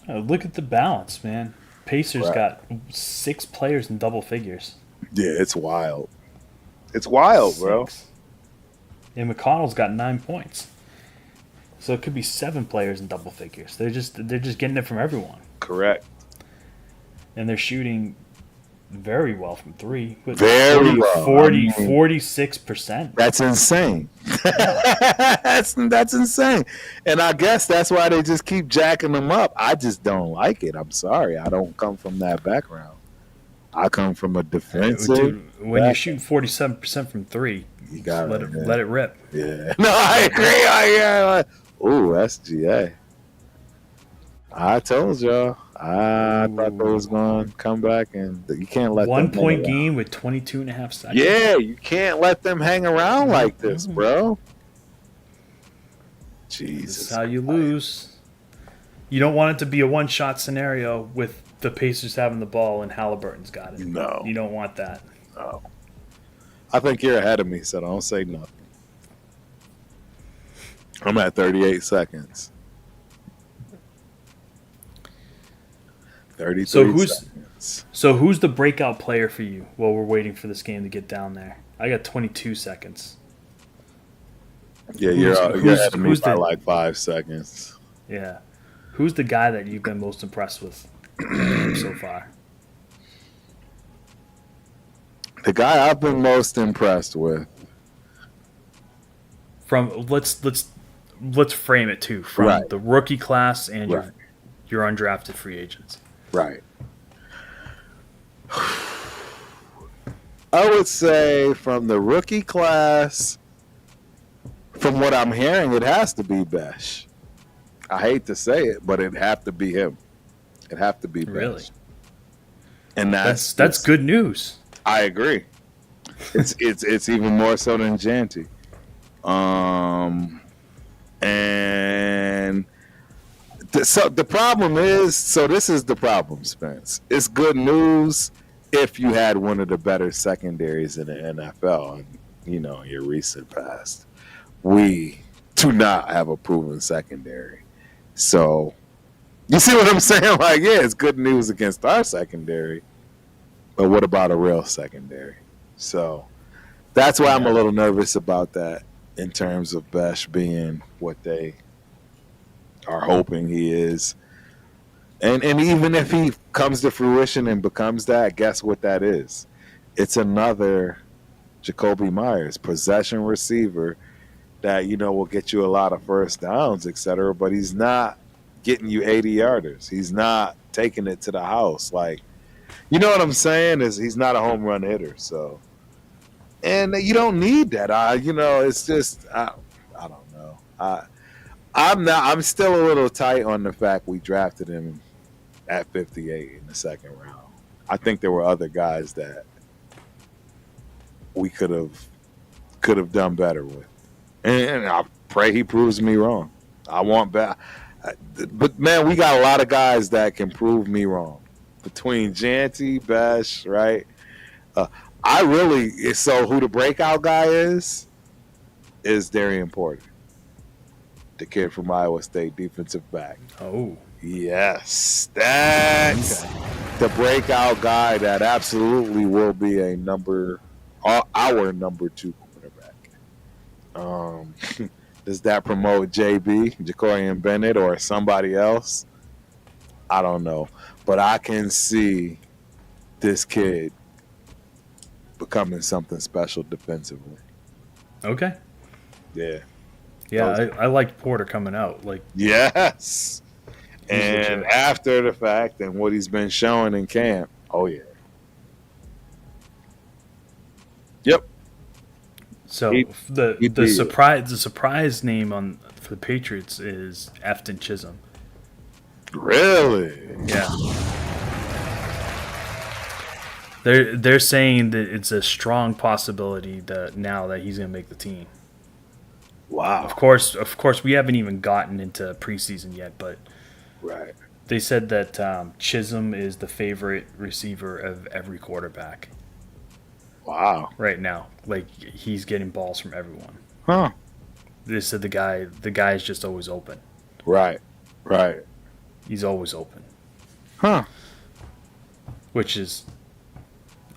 [SPEAKER 2] Look at the balance, man. Pacers
[SPEAKER 1] Right.
[SPEAKER 2] got 6 players in double figures.
[SPEAKER 1] Yeah, it's wild. It's wild, bro.
[SPEAKER 2] 6. And McConnell's got 9 points. So it could be 7 players in double figures. They're just getting it from everyone.
[SPEAKER 1] Correct.
[SPEAKER 2] And they're shooting very well from 3.
[SPEAKER 1] Very well.
[SPEAKER 2] 46%.
[SPEAKER 1] That's insane. that's insane. And I guess that's why they just keep jacking them up. I just don't like it. I'm sorry. I don't come from that background. I come from a defensive.
[SPEAKER 2] Dude, when you shoot 47% from 3,
[SPEAKER 1] You got
[SPEAKER 2] let it rip.
[SPEAKER 1] Yeah. No, I agree. Ooh, SGA. I told y'all. I thought they was going to come back, and you can't let
[SPEAKER 2] 1
[SPEAKER 1] them
[SPEAKER 2] point
[SPEAKER 1] hang around.
[SPEAKER 2] game with 22 and a half seconds.
[SPEAKER 1] Yeah, you can't let them hang around like this, bro.
[SPEAKER 2] This
[SPEAKER 1] Jesus.
[SPEAKER 2] is how you lose. You don't want it to be a one-shot scenario with the Pacers having the ball and Halliburton's got it.
[SPEAKER 1] No.
[SPEAKER 2] You don't want that.
[SPEAKER 1] No. I think you're ahead of me, so don't say nothing. I'm at 38 seconds. 33 seconds.
[SPEAKER 2] So who's the breakout player for you while we're waiting for this game to get down there? I got 22 seconds.
[SPEAKER 1] Yeah, you're ahead of me by like 5 seconds.
[SPEAKER 2] Yeah. Who's the guy that you've been most impressed with so far?
[SPEAKER 1] The guy I've been most impressed with.
[SPEAKER 2] From let's frame it too from
[SPEAKER 1] Right.
[SPEAKER 2] the rookie class and
[SPEAKER 1] Right.
[SPEAKER 2] your undrafted free agents.
[SPEAKER 1] Right. I would say from the rookie class, from what I'm hearing, it has to be Besh. I hate to say it, but it'd have to be him. It'd have to be Besh.
[SPEAKER 2] Really?
[SPEAKER 1] And
[SPEAKER 2] That's
[SPEAKER 1] that's
[SPEAKER 2] good news.
[SPEAKER 1] I agree. It's even more so than Janty. And so the problem is, so this is the problem, Spence. It's good news if you had one of the better secondaries in the NFL, in your recent past. We do not have a proven secondary. So you see what I'm saying? Like, yeah, it's good news against our secondary, but what about a real secondary? So that's why I'm a little nervous about that in terms of Besh being what they are hoping he is. And even if he comes to fruition and becomes that, guess what that is? It's another Jacoby Myers, possession receiver that, will get you a lot of first downs, et cetera, but he's not getting you 80-yarders. He's not taking it to the house. Like, you know what I'm saying? Is he's not a home run hitter, so. And you don't need that. It's just I don't know. I'm still a little tight on the fact we drafted him at 58 in the second round. I think there were other guys that we could have done better with. And pray he proves me wrong. I want back. But, man, we got a lot of guys that can prove me wrong. Between Janty, Besh, right? I really... So who the breakout guy is Darian Porter. The kid from Iowa State, defensive back.
[SPEAKER 2] Oh.
[SPEAKER 1] Yes. That's the breakout guy that absolutely will be our number 2 quarterback. Does that promote JB, Jacorian Bennett, or somebody else? I don't know. But I can see this kid becoming something special defensively.
[SPEAKER 2] Okay.
[SPEAKER 1] Yeah.
[SPEAKER 2] Yeah, I liked Porter coming out. Like,
[SPEAKER 1] yes. And
[SPEAKER 2] legit.
[SPEAKER 1] after the fact and what he's been showing in camp, oh yeah. Yep.
[SPEAKER 2] So the surprise name for the Patriots is Afton Chisholm.
[SPEAKER 1] Really?
[SPEAKER 2] Yeah. They're saying that it's a strong possibility that now that he's going to make the team.
[SPEAKER 1] Wow.
[SPEAKER 2] Of course, we haven't even gotten into preseason yet, but
[SPEAKER 1] right.
[SPEAKER 2] They said that Chisholm is the favorite receiver of every quarterback.
[SPEAKER 1] Wow.
[SPEAKER 2] Right now, like he's getting balls from everyone.
[SPEAKER 1] Huh.
[SPEAKER 2] They said the guy is just always open.
[SPEAKER 1] Right. Right.
[SPEAKER 2] He's always open.
[SPEAKER 1] Huh.
[SPEAKER 2] Which is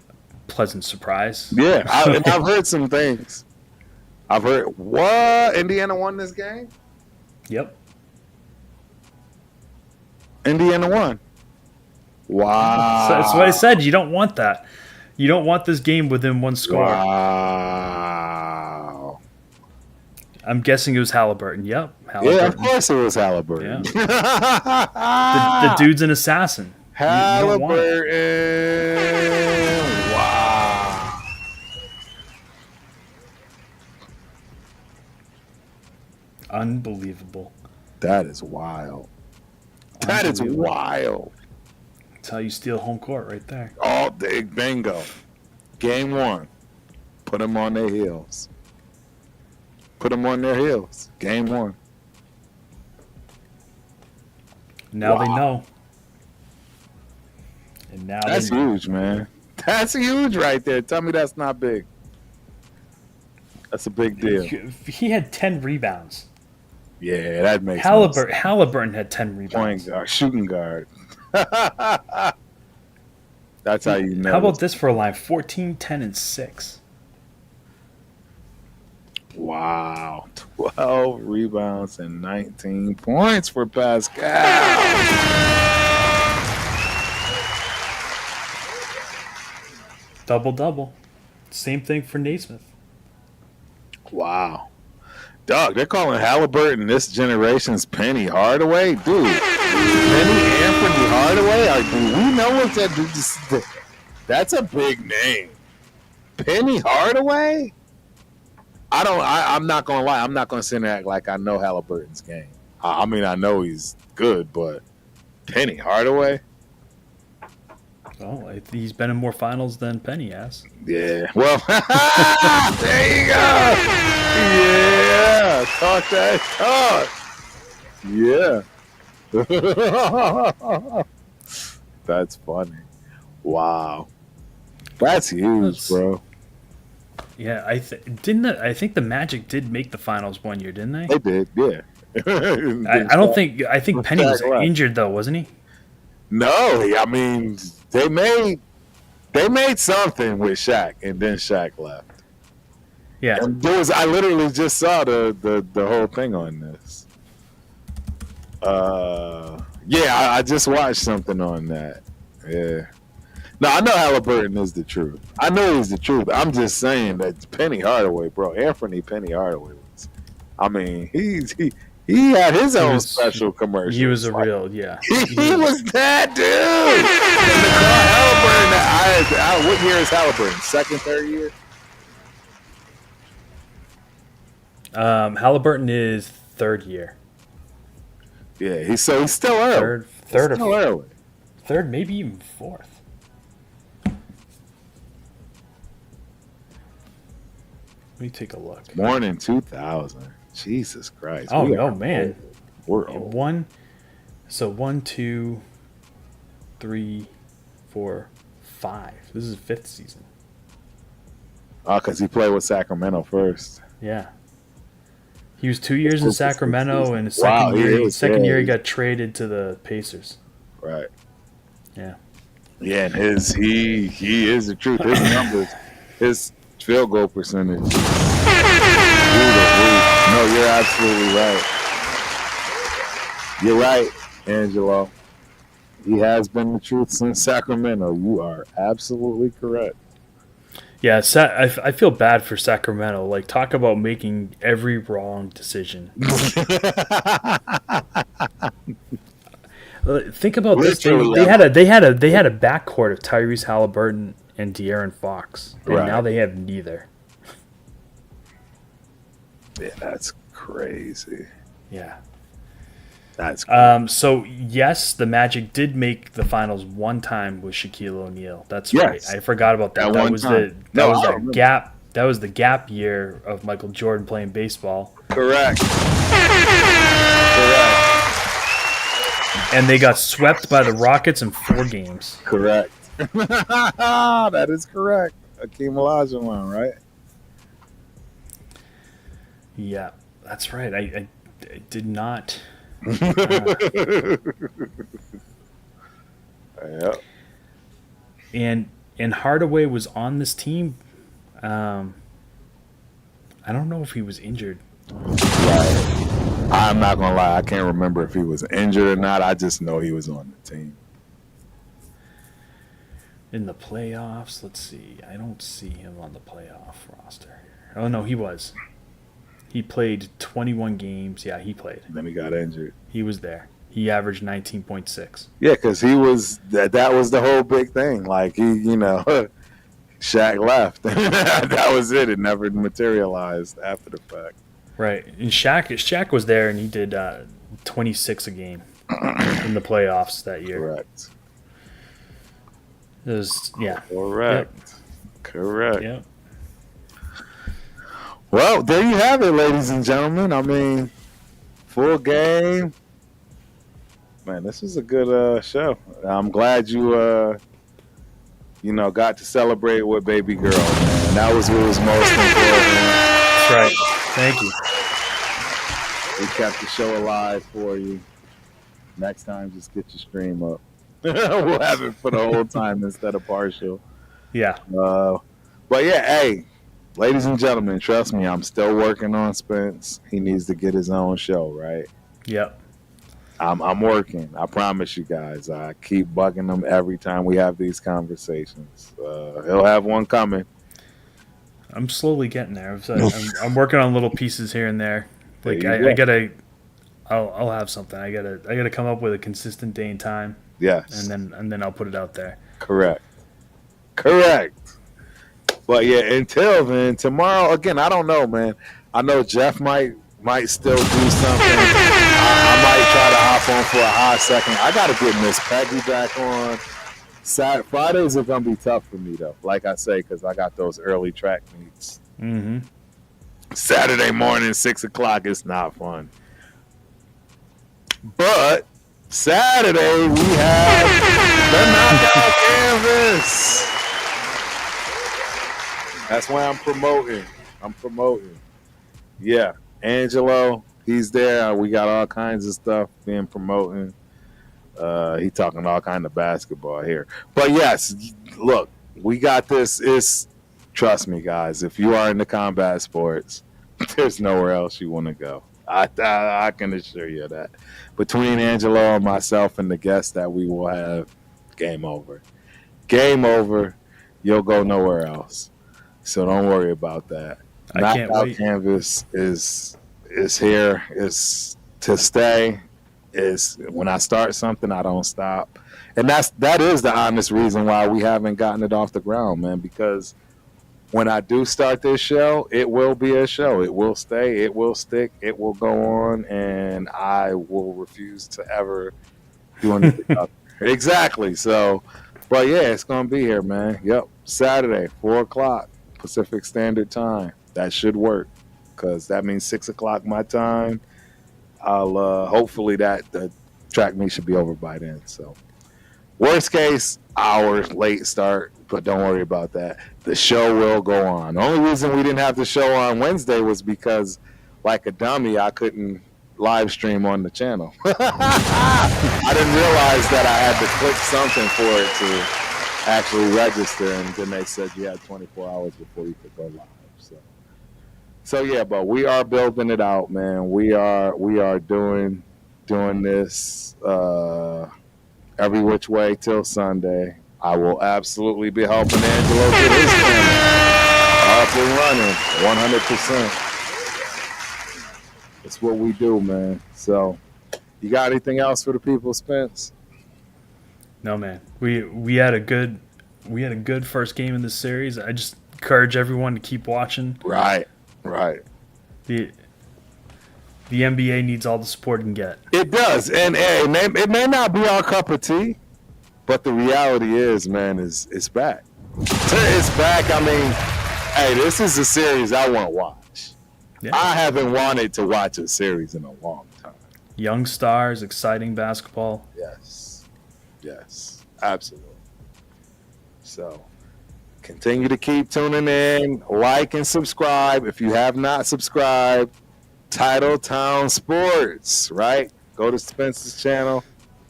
[SPEAKER 2] a pleasant surprise.
[SPEAKER 1] Yeah, I've heard some things. I've heard what Indiana won this game.
[SPEAKER 2] Yep.
[SPEAKER 1] Indiana won. Wow.
[SPEAKER 2] So that's what I said. You don't want that. You don't want this game within one score.
[SPEAKER 1] Wow.
[SPEAKER 2] I'm guessing it was Halliburton. Yep. Halliburton.
[SPEAKER 1] Yeah, of course it was Halliburton.
[SPEAKER 2] Yeah. the dude's an assassin.
[SPEAKER 1] Halliburton. Wow.
[SPEAKER 2] Unbelievable.
[SPEAKER 1] That is wild. That is wild.
[SPEAKER 2] That's how you steal home court right there.
[SPEAKER 1] Oh, bingo. Game 1. Put them on their heels. Put them on their heels. Game 1.
[SPEAKER 2] Now they know. And now
[SPEAKER 1] that's huge, man. That's huge right there. Tell me that's not big. That's a big deal.
[SPEAKER 2] He had 10 rebounds.
[SPEAKER 1] Yeah, that makes
[SPEAKER 2] sense. Halliburton had 10 rebounds.
[SPEAKER 1] Point guard, shooting guard. That's how you know.
[SPEAKER 2] How about this for a line? 14, 10, and 6.
[SPEAKER 1] Wow. 12 rebounds and 19 points for Pascal.
[SPEAKER 2] Double-double. Same thing for Naismith.
[SPEAKER 1] Wow. Dog, they're calling Halliburton this generation's Penny Hardaway? Dude, Penny Anthony Hardaway? Do we know what that? That's a big name. Penny Hardaway? I'm not going to lie. I'm not going to sit and act like I know Halliburton's game. I mean, I know he's good, but Penny Hardaway?
[SPEAKER 2] Well, he's been in more finals than Penny has.
[SPEAKER 1] Yeah. Well, there you go. Yeah. Talk that talk. Yeah. That's funny. Wow. That's huge, bro.
[SPEAKER 2] Yeah, I think the Magic did make the finals one year, didn't they?
[SPEAKER 1] They did, yeah.
[SPEAKER 2] I think Penny was injured though, wasn't he?
[SPEAKER 1] No, I mean they made something with Shaq, and then Shaq left.
[SPEAKER 2] Yeah,
[SPEAKER 1] and I literally just saw the whole thing on this. Yeah, I just watched something on that. Yeah. No, I know Halliburton is the truth. I know he's the truth. I'm just saying that Penny Hardaway, bro, Anthony Penny Hardaway was. I mean, he had his own special commercial.
[SPEAKER 2] He was a real, yeah.
[SPEAKER 1] He was that dude. Halliburton. What year is Halliburton? Second, third year?
[SPEAKER 2] Halliburton is third year.
[SPEAKER 1] Yeah, he's still early.
[SPEAKER 2] Third,
[SPEAKER 1] still early.
[SPEAKER 2] Third, maybe even fourth. Let me take a look.
[SPEAKER 1] Born in 2000. Jesus Christ.
[SPEAKER 2] Oh no, man.
[SPEAKER 1] We're old.
[SPEAKER 2] 1, 2, 3, 4, 5. This is 5th season.
[SPEAKER 1] Oh, because he played with Sacramento first.
[SPEAKER 2] Yeah. He was 2 years in Sacramento, and his second year he got traded to the Pacers.
[SPEAKER 1] Right.
[SPEAKER 2] Yeah.
[SPEAKER 1] Yeah, and he is the truth. His numbers, his field goal percentage. No, you're absolutely right. You're right, Angelo. He has been the truth since Sacramento. You are absolutely correct.
[SPEAKER 2] Yeah, I feel bad for Sacramento. Like, talk about making every wrong decision. Think about this. They had a backcourt of Tyrese Halliburton and De'Aaron Fox, and now they have neither.
[SPEAKER 1] Yeah, that's crazy.
[SPEAKER 2] Yeah.
[SPEAKER 1] That's crazy.
[SPEAKER 2] So yes, the Magic did make the finals one time with Shaquille O'Neal. That's right. I forgot about that. That was the gap year of Michael Jordan playing baseball.
[SPEAKER 1] Correct.
[SPEAKER 2] And they got swept by the Rockets in 4 games.
[SPEAKER 1] Correct. That is correct. Akeem Olajuwon, right?
[SPEAKER 2] Yeah, that's right. I did not.
[SPEAKER 1] Yep.
[SPEAKER 2] And Hardaway was on this team. I don't know if he was injured.
[SPEAKER 1] Right. I'm not gonna lie, I can't remember if he was injured or not. I just know he was on the team.
[SPEAKER 2] In the playoffs, let's see. I don't see him on the playoff roster. Oh no, he was. He played 21 games. Yeah, he played.
[SPEAKER 1] Then he got injured.
[SPEAKER 2] He was there. He averaged 19.6.
[SPEAKER 1] Yeah, because he was that was the whole big thing. Like Shaq left. That was it. It never materialized after the fact.
[SPEAKER 2] Right. And Shaq was there, and he did 26 a game in the playoffs that year.
[SPEAKER 1] Correct.
[SPEAKER 2] It was, yeah.
[SPEAKER 1] Correct. Yep. Correct.
[SPEAKER 2] Yep.
[SPEAKER 1] Well, there you have it, ladies and gentlemen. I mean, full game. Man, this was a good show. I'm glad you got to celebrate with baby girl, man. That was what was most important.
[SPEAKER 2] That's right. Thank you.
[SPEAKER 1] We kept the show alive for you. Next time, just get your stream up. We'll have it for the whole time instead of partial.
[SPEAKER 2] Yeah.
[SPEAKER 1] But yeah, hey, ladies and gentlemen, trust me, I'm still working on Spence. He needs to get his own show, right?
[SPEAKER 2] Yep.
[SPEAKER 1] I'm working. I promise you guys. I keep bugging him every time we have these conversations. He'll have one coming.
[SPEAKER 2] I'm slowly getting there. I'm working on little pieces here and there. Like I'll have something. I gotta come up with a consistent day and time.
[SPEAKER 1] Yes.
[SPEAKER 2] And then I'll put it out there.
[SPEAKER 1] Correct. But yeah, until then, tomorrow again, I don't know, man. I know Jeff might still do something. I might try to hop on for a hot second. I gotta get Miss Peggy back on. Fridays are gonna be tough for me though. Like I say, because I got those early track meets.
[SPEAKER 2] Mm-hmm.
[SPEAKER 1] Saturday morning, 6:00. It's not fun. But Saturday we have the knockout canvas. That's why I'm promoting. Yeah, Angelo, he's there. We got all kinds of stuff being promoting. He talking all kind of basketball here. But yes, look, we got this. Trust me, guys. If you are into combat sports, there's nowhere else you want to go. I can assure you that. Between Angelo and myself and the guests that we will have, game over. Game over. You'll go nowhere else. So don't worry about that.
[SPEAKER 2] I can't wait.
[SPEAKER 1] Canvas is here. Is to stay. Is when I start something, I don't stop. And that is the honest reason why we haven't gotten it off the ground, man, because when I do start this show, it will be a show. It will stay. It will stick. It will go on, and I will refuse to ever do anything else. Exactly. So, but yeah, it's going to be here, man. Yep. Saturday, 4:00 Pacific Standard Time. That should work. because that means 6 o'clock my time. I'll hopefully that the track meet should be over by then. So worst case, hours late start, but don't worry about that. The show will go on. The only reason we didn't have the show on Wednesday was because, like a dummy, I couldn't live stream on the channel. I didn't realize that I had to click something for it to actually register, and then they said you had 24 hours before you could go live. So yeah, but we are building it out, man. We are doing this every which way till Sunday. I will absolutely be helping Angelo get his camera up and running 100%. It's what we do, man. So, you got anything else for the people, Spence?
[SPEAKER 2] No, man. We had a good first game in this series. I just encourage everyone to keep watching.
[SPEAKER 1] Right.
[SPEAKER 2] The NBA needs all the support it can get.
[SPEAKER 1] It does, and hey, it may not be our cup of tea, but the reality is, man, it's back. It's back. I mean, hey, this is a series I want to watch. Yeah. I haven't wanted to watch a series in a long time.
[SPEAKER 2] Young stars, exciting basketball.
[SPEAKER 1] Yes, absolutely. So, continue to keep tuning in, like and subscribe. If you have not subscribed, Titletown Sports, right? Go to Spence's channel,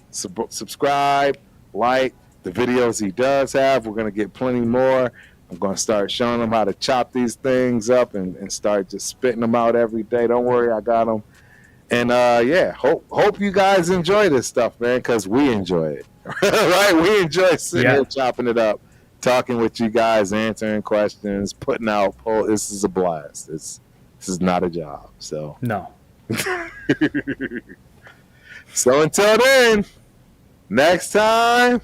[SPEAKER 1] subscribe, like the videos he does have. We're going to get plenty more. I'm going to start showing them how to chop these things up and start just spitting them out every day. Don't worry, I got them. And yeah, hope you guys enjoy this stuff, man, because we enjoy it. Right? We enjoy sitting here chopping it up, talking with you guys, answering questions, putting out polls. This is a blast. This is not a job. So
[SPEAKER 2] no.
[SPEAKER 1] So until then, next time.